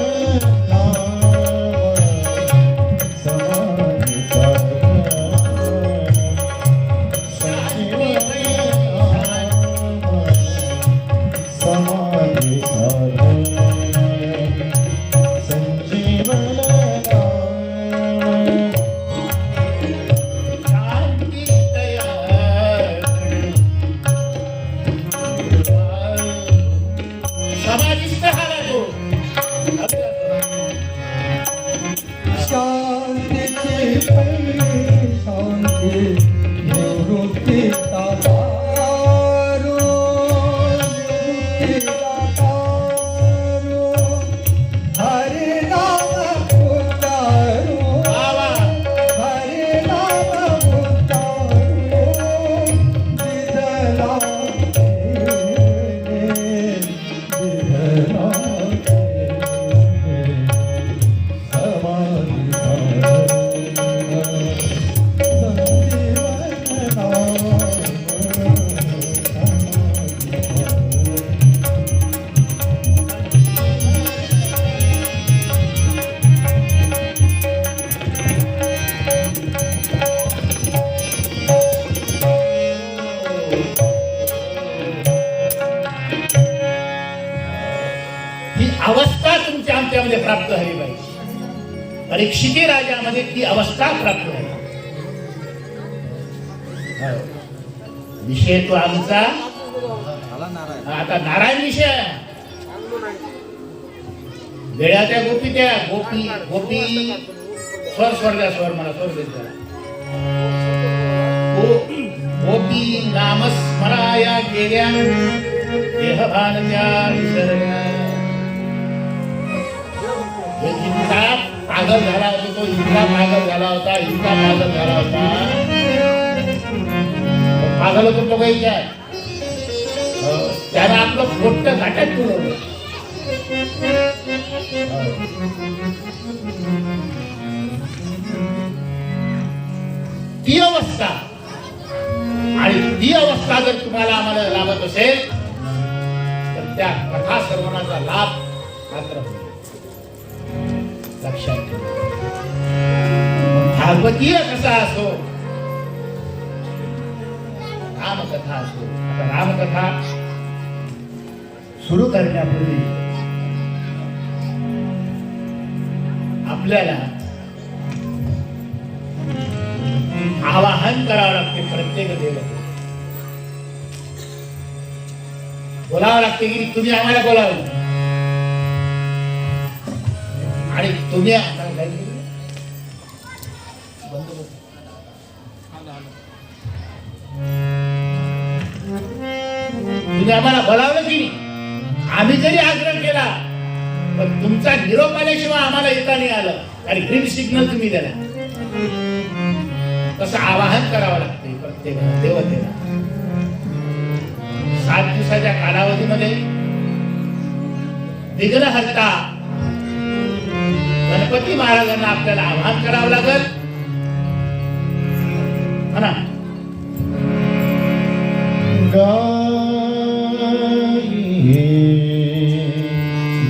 अवस्था तुमच्या आमच्यामध्ये प्राप्त झाली पाहिजे. परीक्षिती राजामध्ये ती अवस्था प्राप्त झाली. विषय तो आमचा आता नारायण विषय. वेळाच्या गोपी त्या गोपी गोपी स्वर द्या, स्वर मला स्वर द्या. गोपी नामस्मराया गेल्या देहभान त्या विसरल्या. इतका पागल झाला होता तो, इतका पागल झाला होता, इतका पागल झाला होता. पागल होतो तो काही काय, त्यानं आपलं पोट्ट घाटात पुरवलं. ती अवस्था, आणि ती अवस्था जर तुम्हाला आम्हाला लाभत असेल तर त्या कथा श्रवणाचा लाभ मात्र होईल. लक्षात ठेवा. भागवतीय कथा असो, रामकथा असो. आता रामकथा सुरू करण्यापूर्वी आपल्याला आवाहन करावं लागते प्रत्येक देवतेला. बोलावं लागते की तुम्ही आम्हाला बोलावं आणि तुम्ही तुम्ही आम्हाला बोलावलं की नाही. आम्ही जरी आग्रह केला पण तुमचा निरोप आल्याशिवाय आम्हाला येता नाही आलं आणि ग्रीन सिग्नल तुम्ही दिला. तसं आवाहन करावं लागते प्रत्येक देवतेला. 7 दिवसाच्या कालावधीमध्ये विघ्नहर्ता गणपती महाराजांना आपल्याला आवाहन करावं लागल. म्हणा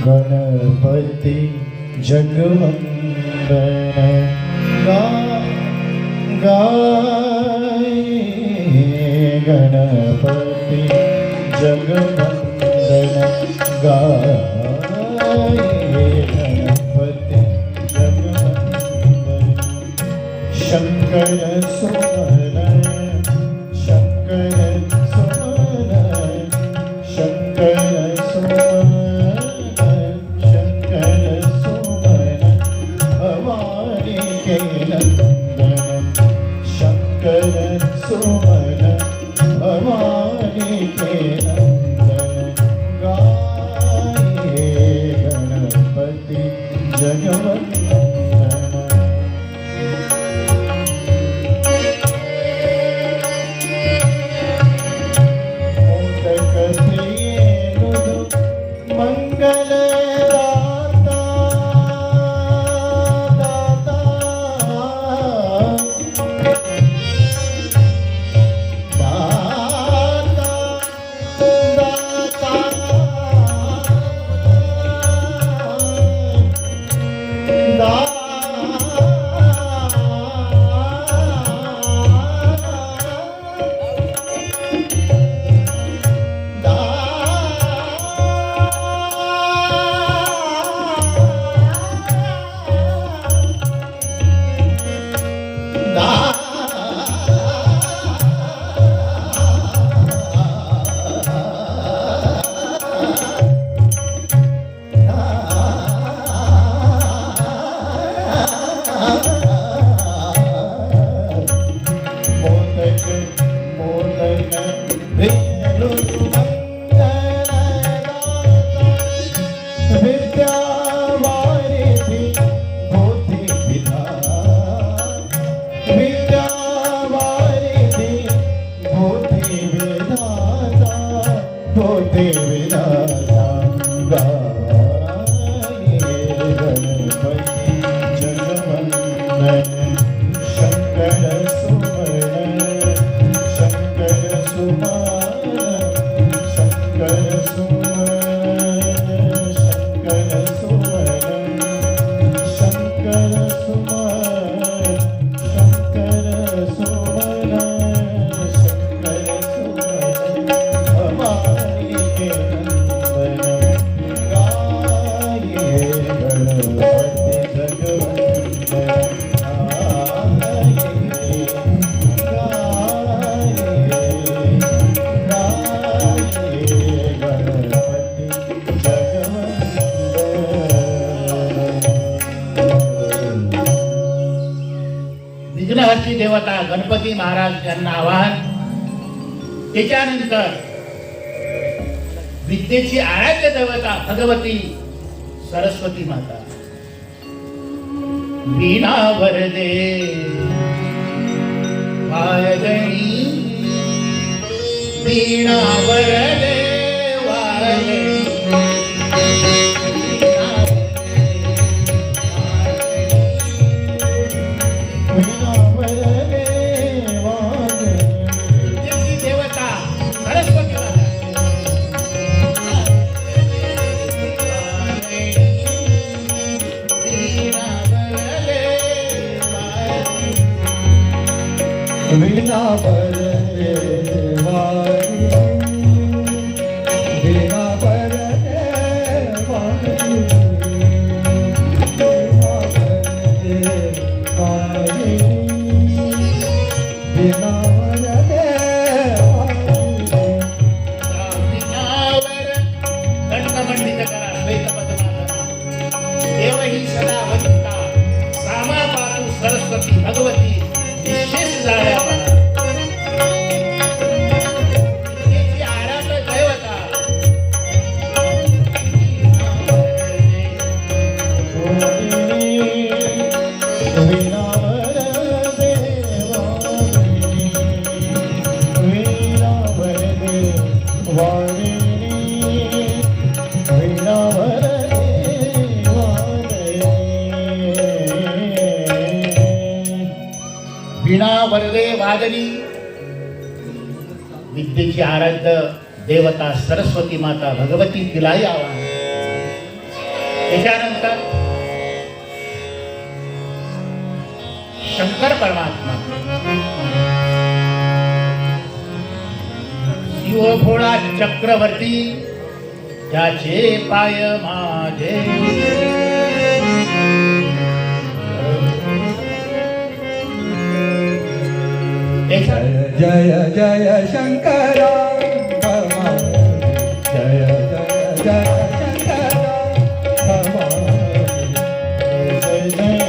गणपती जगवंदन गाय गणपती जगवंदन गाय गणपती जगवंदन शंकर सुमन शंकर सुमन शंकर सुमन शंकर सुमन भवानी के नंदन शंकर सुमन भवानी के नंदन गाये गणपति जगवंदन मोदक प्रिय मृदु मंगल दाता दाता दाता विघ्नहर्ती देवता गणपती महाराज यांना आवाहन. त्याच्यानंतर विद्येची आराध्य देवता भगवती सरस्वती माता. वीणा वरदे वाजणी वीणा वरदे वाजणी देवता सरस्वती माता. वीणा वरदे वाणी वीणा वरदे वाणी वीणा वरदे वाणी सरस्वती भगवती निशेष जाळ्यापणा तिची आराध्य दैवता वीणा वरदे वादनी विद्येची आराध्य देवता सरस्वती माता भगवती तिलाही आवाहन. त्याच्यानंतर शंकर परमात्मा शिवभोळा चक्रवर्ती त्याचे पाय माझे जय जय शंकरा जय जय जय शंकरा जय जय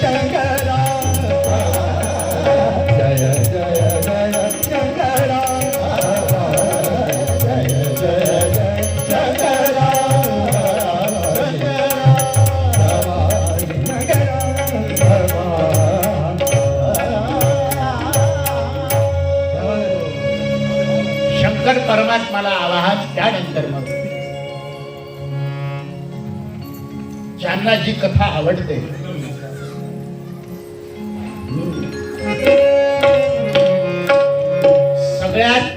शंकरा जय जय जय शंकरा जय जय जय शंकरा शंकर परमात्माला आवाहन. त्यानंतर मग ज्यांना जी कथा आवडते सगळ्यात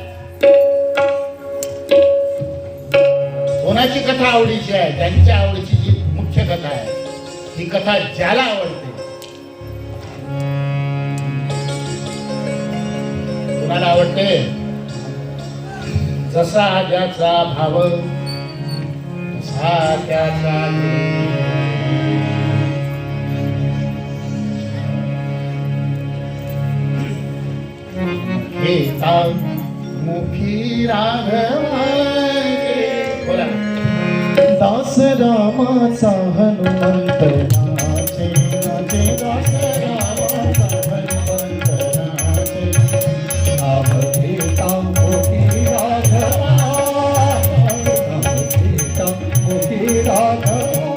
कोणाची कथा आवडीची आहे त्यांच्या आवडीची जी मुख्य कथा आहे ती कथा ज्याला आवडते कोणाला आवडते जसा ज्याचा भाव तसा त्याचा हे मुखी राघवाचे बोला दास रामाचा हनुमंत नाचे नाचे दास रामाचा हनुमंत नाचे नाम घेता मुखी राघवा नाम घेता मुखी राघवा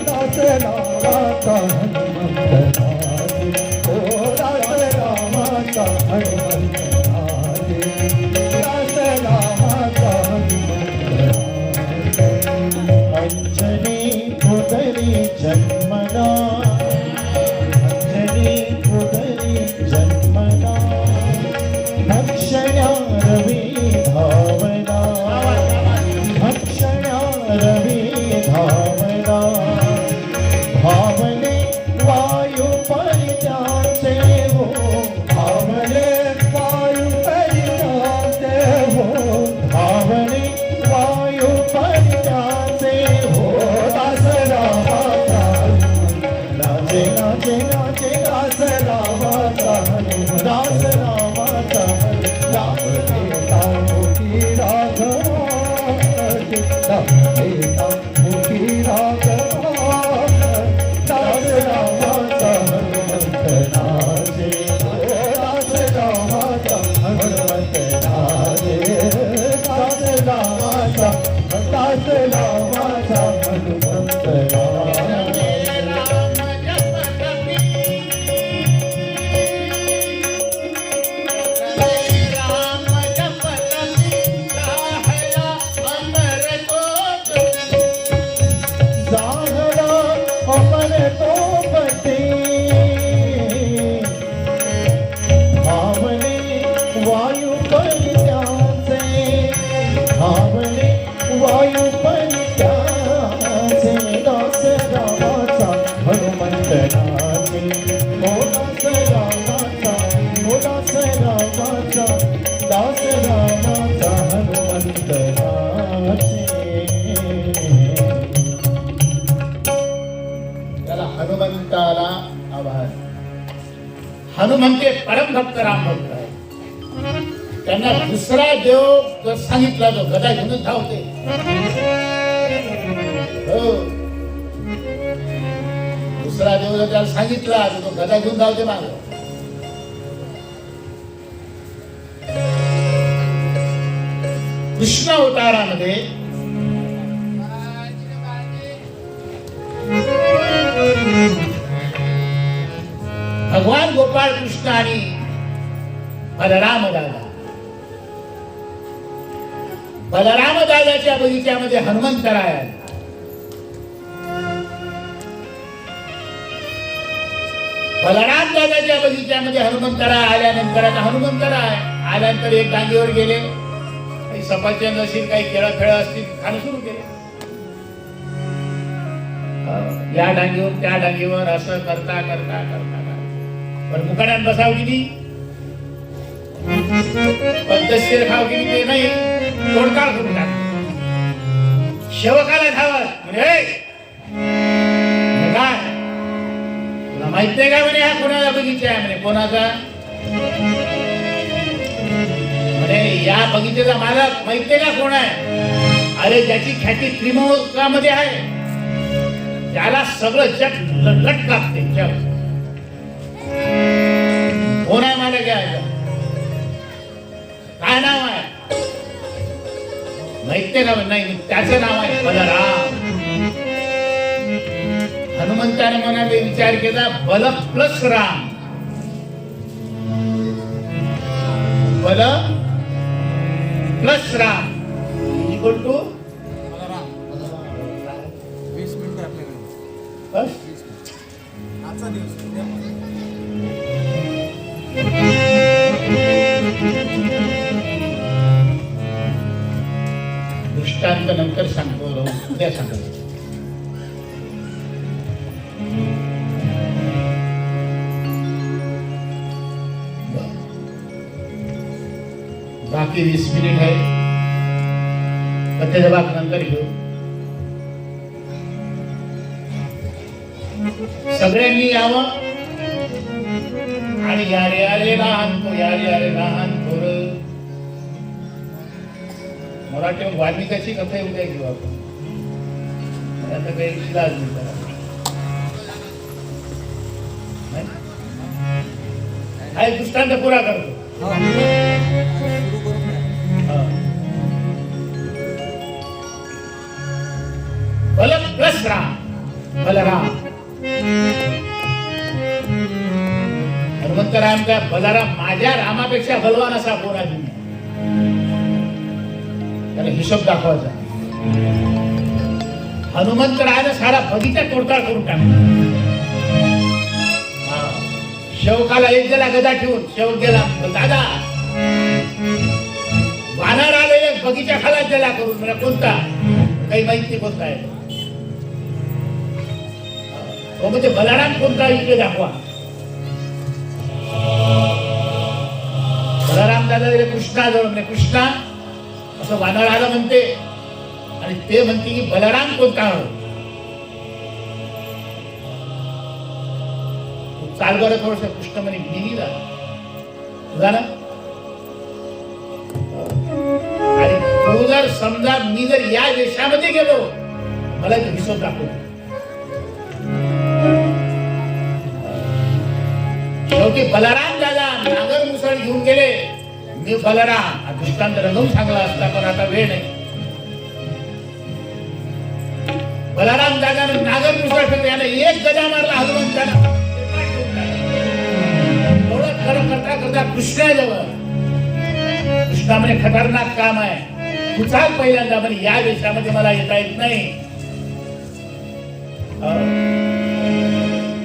दास रामाचा हनुमंत नाचे ओ दास रामाचा हनुमंत नाचे दास रामाचा अंजनी उदरी जन्मना अंजनी उदरी जन्मना भक्षया रवी धावना भक्षया रवी धावना भावने वायु परित्याचे हो भावने वायु परित्याचे रामाचा हनुमंत राजे दास रामाचा हनुमंत राजे जाहरा अमर तो पते भावने वायु परित्यासे भावने वायु परित्यासे दास रामाचा हनुमंत राजे ओ दास रामाचा दास रामाचा हनुमंत राजे त्याला हनुमंताला आभार. हनुमंते परमभक्त राम भक्त आहे. त्यांना दुसरा देव जर सांगितला तो गदा घेऊनच धावते. हो, दुसरा देव जर त्याला सांगितला तर तो गदा घेऊन धावते माग. कृष्ण अवतारामध्ये भगवान गोपाळ कृष्ण आणि बलराम दादा, बलराम दादाच्या बगीच्यामध्ये हनुमंतराय आला. बलराम दादाच्या बगीच्यामध्ये हनुमंतराय आल्यानंतर आता हनुमंतराय आल्यानंतर एक डांगीवर गेले, काही सफरचंद असतील, काही केळं फेळं असतील, खाणं सुरू केले. या डांगीवर त्या डांगीवर असं करता करता करता पण मुकाट्यात बसाव किती, पद्धतशीर खाव किती ते नाही, तोडकाळ करून टाक. शेवकाला धावत म्हणजे काय तुला माहित नाही का म्हणे, हा कोणाचा बगीचा आहे म्हणे, कोणाचा म्हणे, या बगीचेचा मालक माहित नाही का कोण आहे. अरे ज्याची ख्याती त्रिमुखामध्ये आहे, त्याला सगळं जग लट लागते. जग कोण आहे मला घ्यायचं, काय नाव आहे माहित का नाही, त्याचं नाव आहे बलराम. हनुमंताने मनाने विचार केला, बल प्लस राम, बल प्लस राम इक्वल टू 20 मिनिटं आपल्याकडे. बस. आजचा दिवस उद्यापासून. दृष्टांत नंतर सांगतो, उद्या सांगतो. बाकी 20 मिनिट आहे, कथेचा भाग नंतर घेऊ. सगळ्यांनी यावं आणि यारे यारे लहान तो, यारे यारे लहान थोर. मराठी वाल्मिकाची कथा उद्या घेऊ आपण, आता काही इलाज नाही त्याला. नाही? हा एक दृष्टांत पुरा करतो. सुरू करून द्या. हा. बल प्लस राम, बलराम. हनुमंतराम का बलराम, माझ्या रामापेक्षा बलवान असा कोण आहे तुम्ही, त्याला हिशोब दाखवायचा. हनुमंतरायानं सारा बगीचा तोडताळ करून टाकला. शेवकाला एक गेला गदा ठेवून, शेवक गेला, दादा वानर आले एक बगीचा खाला गेला करून, मला कोणता काही माहिती नाही कोणता आहे तो, म्हणजे बलराम कोणता इकडे दाखवा. बलराम दादा कृष्णाजवळ म्हणजे कृष्णा असं वानर आलं म्हणते, आणि ते म्हणते की बलराम कोणता हो, चाल बरं थोडस. कृष्ण म्हणे गिरीला ना, आणि तू जर समजा मी जर या देशामध्ये गेलो, मला तो हिशोब दाखवतो. शेवटी बलराम दादा नागर मुसळ घेऊन गेले. मी बलराम हा दृष्टांत रंगवून सांगला असता, पण आता वेळ नाही. बलराम जागा नागर मुसळ फेकले, याने एक गजा मारला हनुमंताला. एवढं खरं करता करता कृष्णाजवळ, कृष्णा म्हणे खतरनाक काम आहे, तू चाल पहिल्यांदा म्हणे, या वेशामध्ये मला येता येत नाही.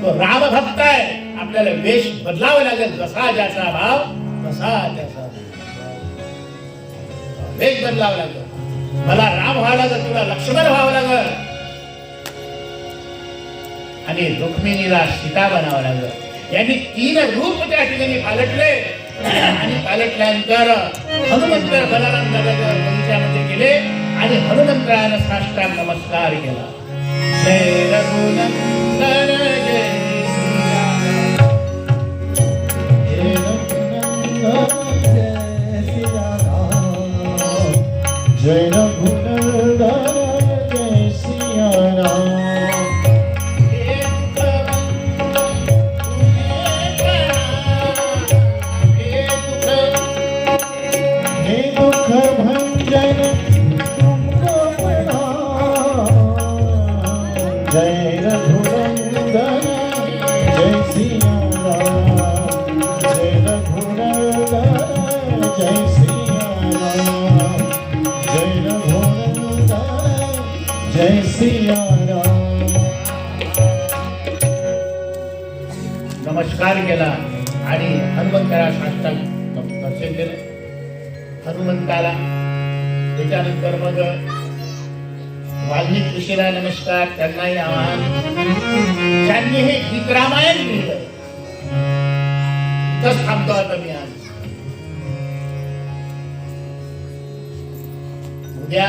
तो राम भक्त आहे, आपल्याला वेश बदलावा लागेल. जसा ज्याचा भाव तसा त्याचा वेश बदलावा लागेल. मला राम व्हावं लागेल, तुला लक्ष्मण व्हावं लागेल, आणि रुक्मिणीला सीता बनावं लागेल. यांनी 3 रूप त्या ठिकाणी पालटले, आणि पालटल्यानंतर हनुमंत बलराम बगीच्यामध्ये गेले आणि हनुमंतरायानं साष्टांग नमस्कार केला. जय रघुनंदन जय जय रघुनंदन जय सिया राम. हे दुख भंजन तुमको बना. जय रघुनंदन जय सिया राम. जय रघुनंदन जय सिया राम. जय रघुनंदन जय सिया राम. नमस्कार केला आणि हनुमंताला साष्टांग दर्शन केलं. हनुमंताला त्याच्यानंतर मग वाल्मिक ऋषीला नमस्कार, त्यांनाही आवाहन. ज्यांनी हे गीत रामायण लिहिलं, इथंच थांबतो आता मी आज. उद्या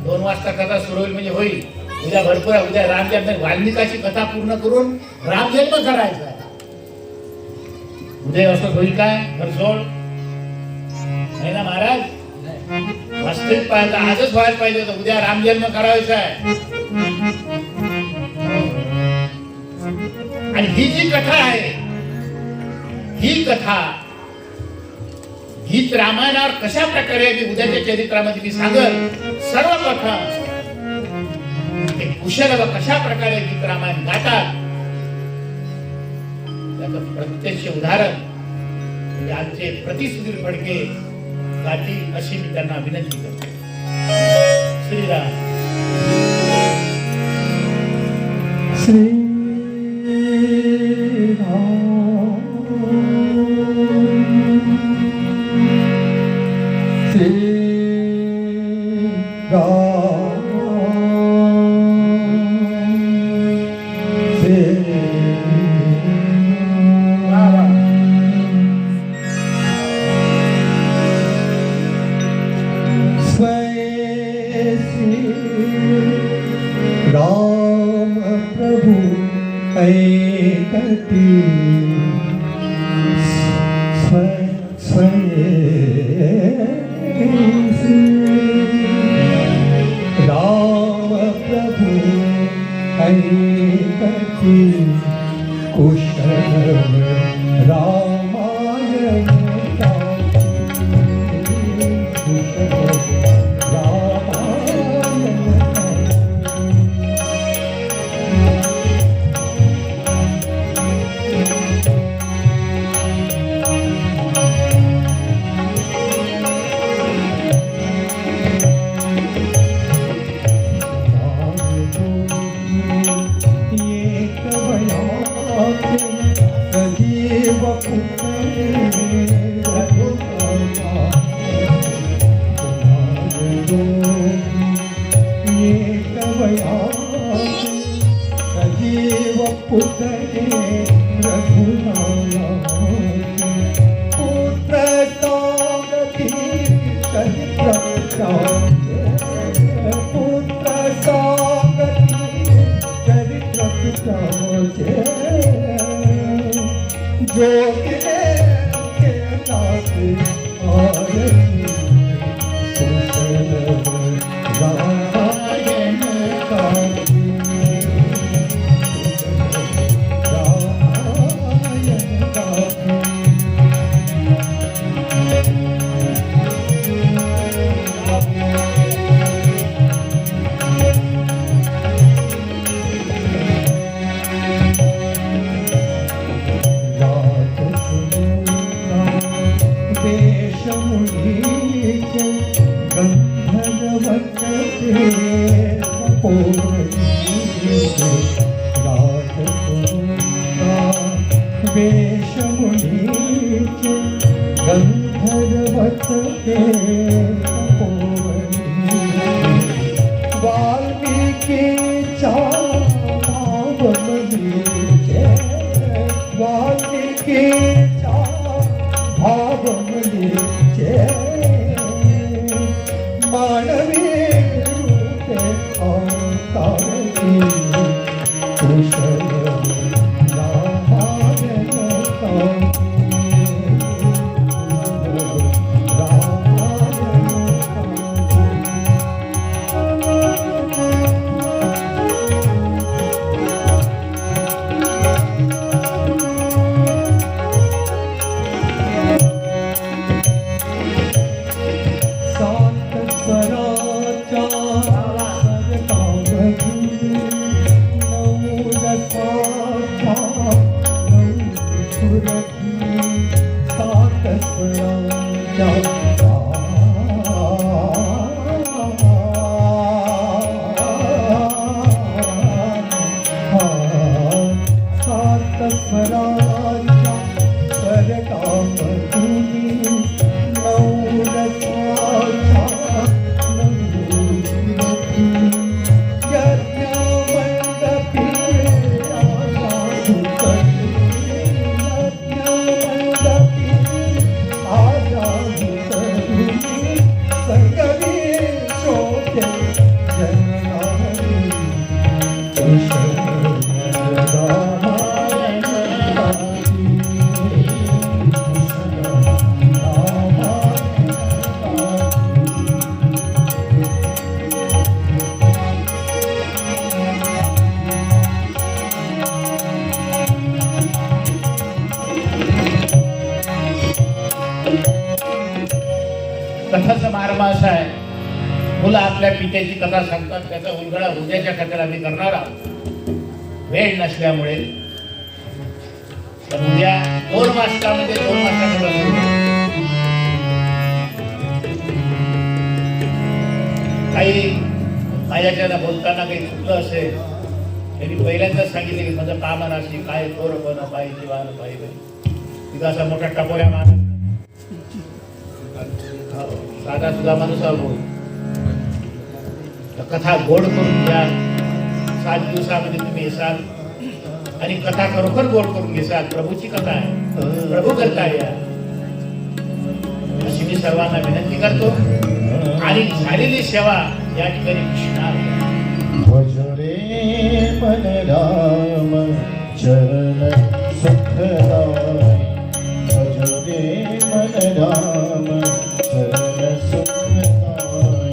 2 वाजता कथा सुरू होईल, म्हणजे होईल उद्या भरपूर आहे. उद्या रामजन्म, वाल्मिकाची कथा पूर्ण करून रामजन्म करायचा आहे. उद्या असं होईल काय घरसोड नाही ना महाराज? वास्तविक पाहिजे आजच व्हायला पाहिजे होतं. उद्या रामजन्म करायचा आहे. आणि ही जी कथा आहे, ही कथा गीत रामायणावर कशा प्रकारे मी उद्याच्या चरित्रामध्ये मी सांगल. सर्वप्रथम ते कुशल कशा प्रकारे गीत रामायण गातात त्याचं प्रत्यक्ष उदाहरण म्हणजे आमचे प्रतिसुधीर फडके गातील, अशी मी त्यांना विनंती करतो. श्रीराम. श्री राम प्रभु ऐकती राम प्रभु ऐकती कुशल रामायण सजीव पुत्र पुत्र सागती चरित्र पुत्र सागती चरित्र जो के साथ रामायण का मुनीचे गंधर्वते तपोवनीचे राजकुमारा वेशमुनीचे गंधर्वते तपोवनीचे वाल्मिकीच्या भावमनीचे वाल्मिकीच्या भावमनीचे मानवी रूपे अवतारी कुशल कथाचा मार्ग असा आहे, मुलं आपल्या पित्याची कथा सांगतात, त्याचा उलगडा उद्याच्या कथेला मी करणार आहोत. वेळ नसल्यामुळे तर उद्या 2 वाजतामध्ये 2 वाजता काही माझ्याच्या बोलताना काही चुकलं असेल, त्यांनी पहिल्यांदाच सांगितले की माझं कामं नसली काय थोरपण पाहिजे वाहन पाहिजे, तिथं असा मोठा टपोऱ्या माणूस साधा सुद्धा माणूस बोल. कथा गोड करून घ्या. 7 दिवसामध्ये तुम्ही येसाल आणि कथा खरोखर गोड करून घेसाल. प्रभूची कथा आहे, प्रभू करता या अशी मी सर्वांना विनंती करतो. आणि झालेली सेवा या ठिकाणी कृष्णा भज रे मन राम चरण सुखदाय भज रे मन राम चरण सुखदाय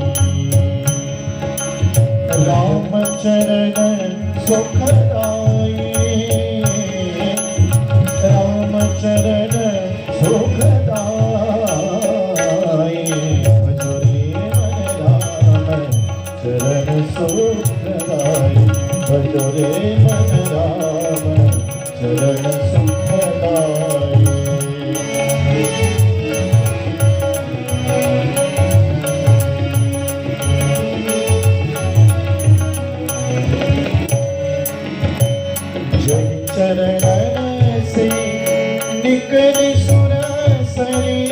राम चरण सुखदाय राम चरण सुखदाय भज रे मन राम चरण सुखदाय भज रे मन राम चरण सुखदाय. जय चरण से निकल सुर सरी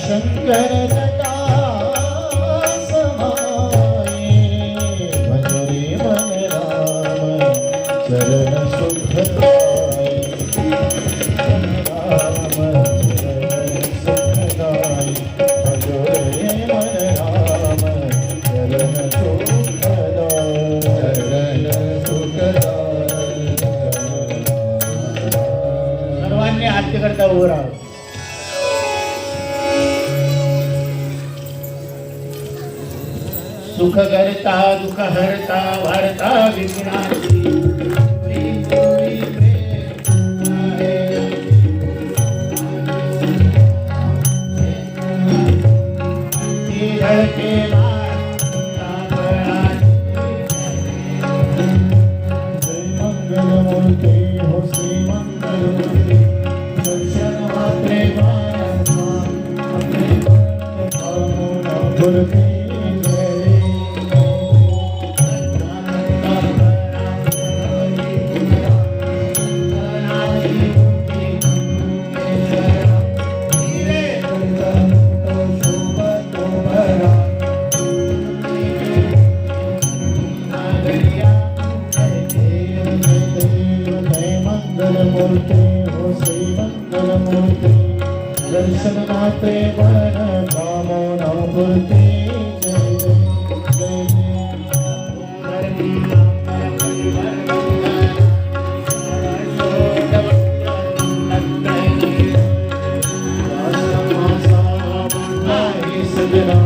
शंकर जटा सुख करता दुःख हरता वार्ता विघ्नाची त्रिपुरी प्रेम आहे. ती धडके माता जय मंगलमूर्ती हो श्री मंगलमूर्ती दर्शन मात्रे मूर्ती मंगलमूर्ती हो श्री मंगलमूर्ती दर्शन मात्रे मन कामना पूर्ती जय जय जय सजना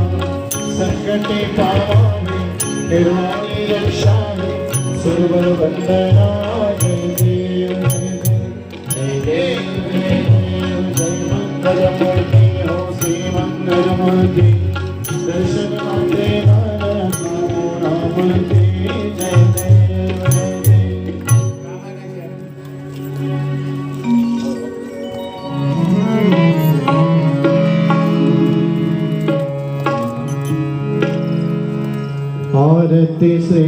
संकटे पावावे निर्वाणी रक्षावे सुरवर वंदना जय देव जय देव जय देव जय मंगलमूर्ति हो श्री मंगलमूर्ति दर्शन मात्रे मन कामना पूर्ति जय देव जय देव आरती श्री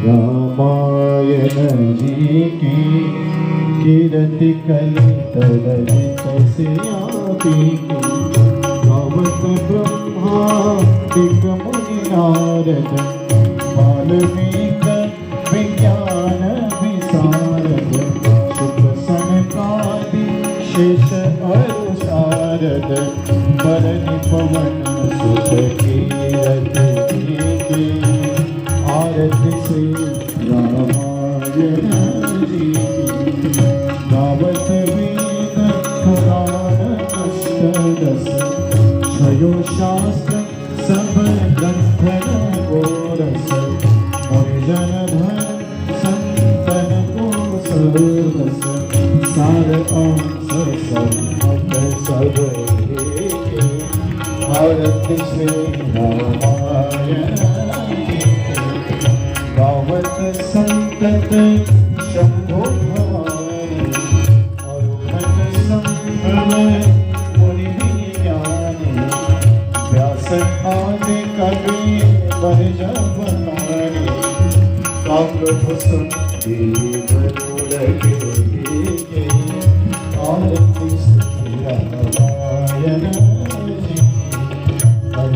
रामायण जी की कीर्ति कलित ललित श्यापी की गावत ब्रह्मादिक मुनि नारद वाल्मीक विज्ञान विशारद सुख सनकादि शेष अरु शारद बरनि पवन सुत कीरति की आरती श्री रामायण जी की गावत वेद पुराण अष्टदश छयो शास्त्र सब ग्रंथन गोरस मुनिजन धन संतन को सर्वस सार अंश सम्मत सब एक आरती श्री रामायण गावत संतत शंभो भवानी अरुणत संभ्रम मुनि ज्ञानी व्यास आदि कवि बरज बनानी काव्यभूषण देव लगे आरती श्री रामायण जी मन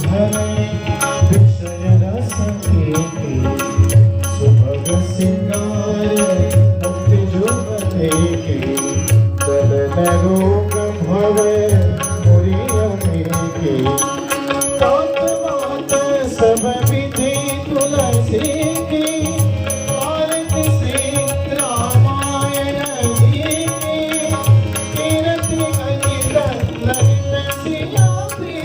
भरे विषय रस के सुभग सिंगार मुक्ति जो बने के दलन रोग भव मुरि के तात बात सब विधि तुलसी की आरती श्री रामायण जी की कीर्ति कलित ललित श्यापी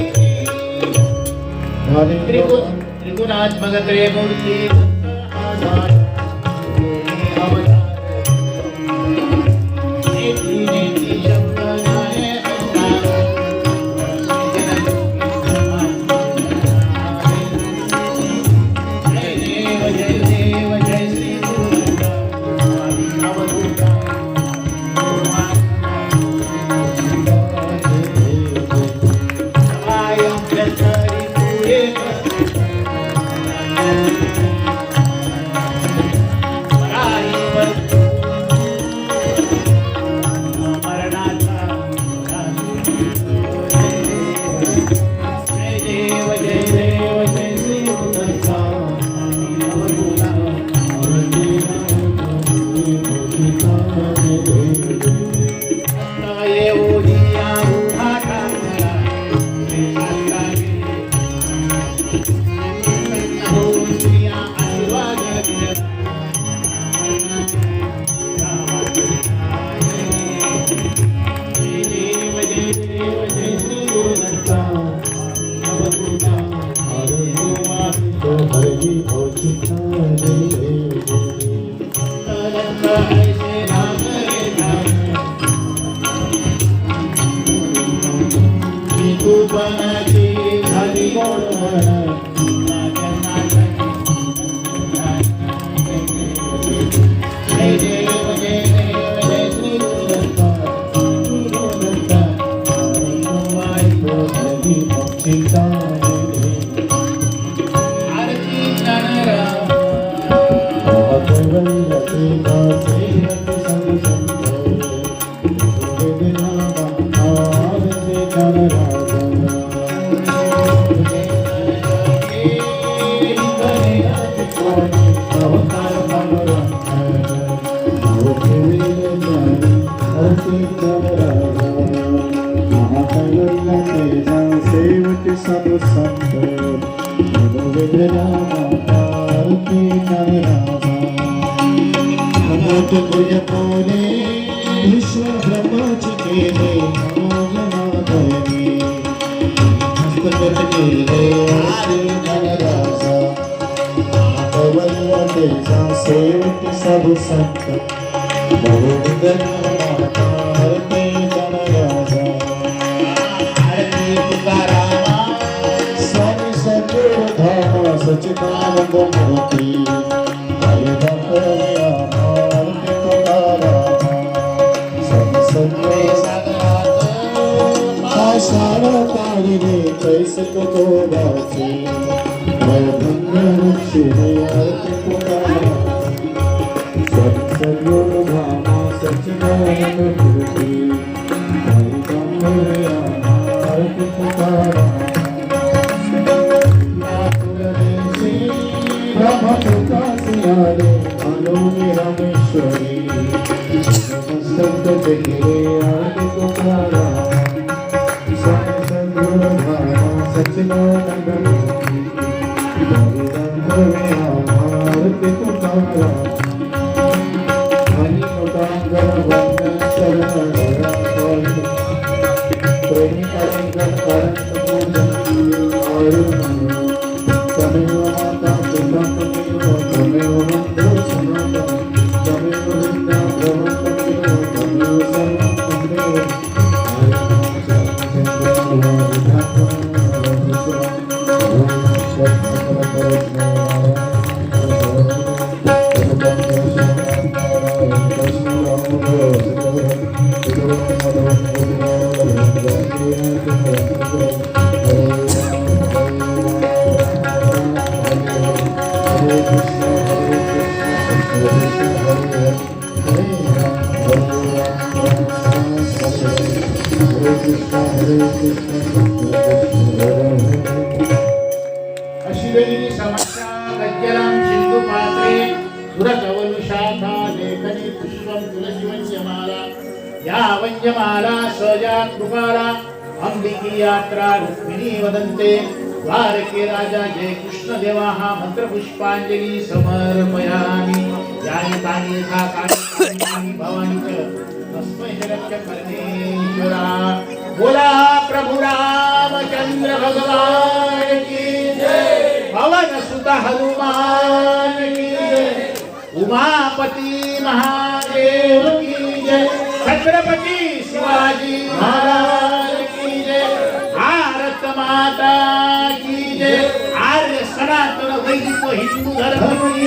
त्रिगुणात्मक त्रयमूर्ति हरि भोचिता रे रंग ऐसे राम रे राम मी तू बनाची झाली गोड जय देव जय देव जय श्री गुरुदत्ता गुरुदत्ता हरि भोचिता रे आरती ज्ञानराम महादेवलते दासे सब संत वेदना आरते सब संत वेदना आरती नमोत तुझ पोले विश्व ब्रह्माची केले नमोजनाथनी हस्तगत केले श्री नरराजा महाकवल्लतेचा सेवक सब संत बहुविधनाथ आरती नरराजा आरती तुकारामा स्वामी सद्गुरु धाम सच्चिदानंद मूर्ती शाळा तारिणे कैसक गोवाचे वैभंग वृक्षिणे आरती पुकारा सद्गुरु धामा सच्चिदानंद मूर्ती हरिगंभीर आरती पुकारा ब्रह्मपुता सियारे अनुनि रामेश्वरी संत जगिरे आरती पुकारा सद्गुरु धामा सच्चिदानंद मूर्ति हरिगंभीर आरती पुकारा हरि मुदांगर वंदन शरण प्रेमी कलिंगन करंत पूजन आयुर्मन तमेव माता पिता तमेव बंधु सनातन तमेव विद्या प्रवंत तमेव सर्वं तमेव अशिवेली समक्षा गज्जलां सिंधु पात्रे सुरकवलुशाखा लेखनी पुष्पं तुलसी वन्यमाला या वन्यमाला सजा कृपाला अंबिकी यात्रा रुक्मिणी वदन्ते द्वारके राजा जय कृष्ण देवाः मंत्र पुष्पांजलि समर्पयामि यानि तानि यथा कानि भवानि च तस्मै जगत्य परमेश्वरा बोला प्रभु रामचंद्र भगवान की जय पवन सुत हनुमान की जय उमापति महादेव की जय छत्रपति शिवाजी महाराज की जय भारत माता की जय आर्य सनातन वैदिक हिंदू धर्म की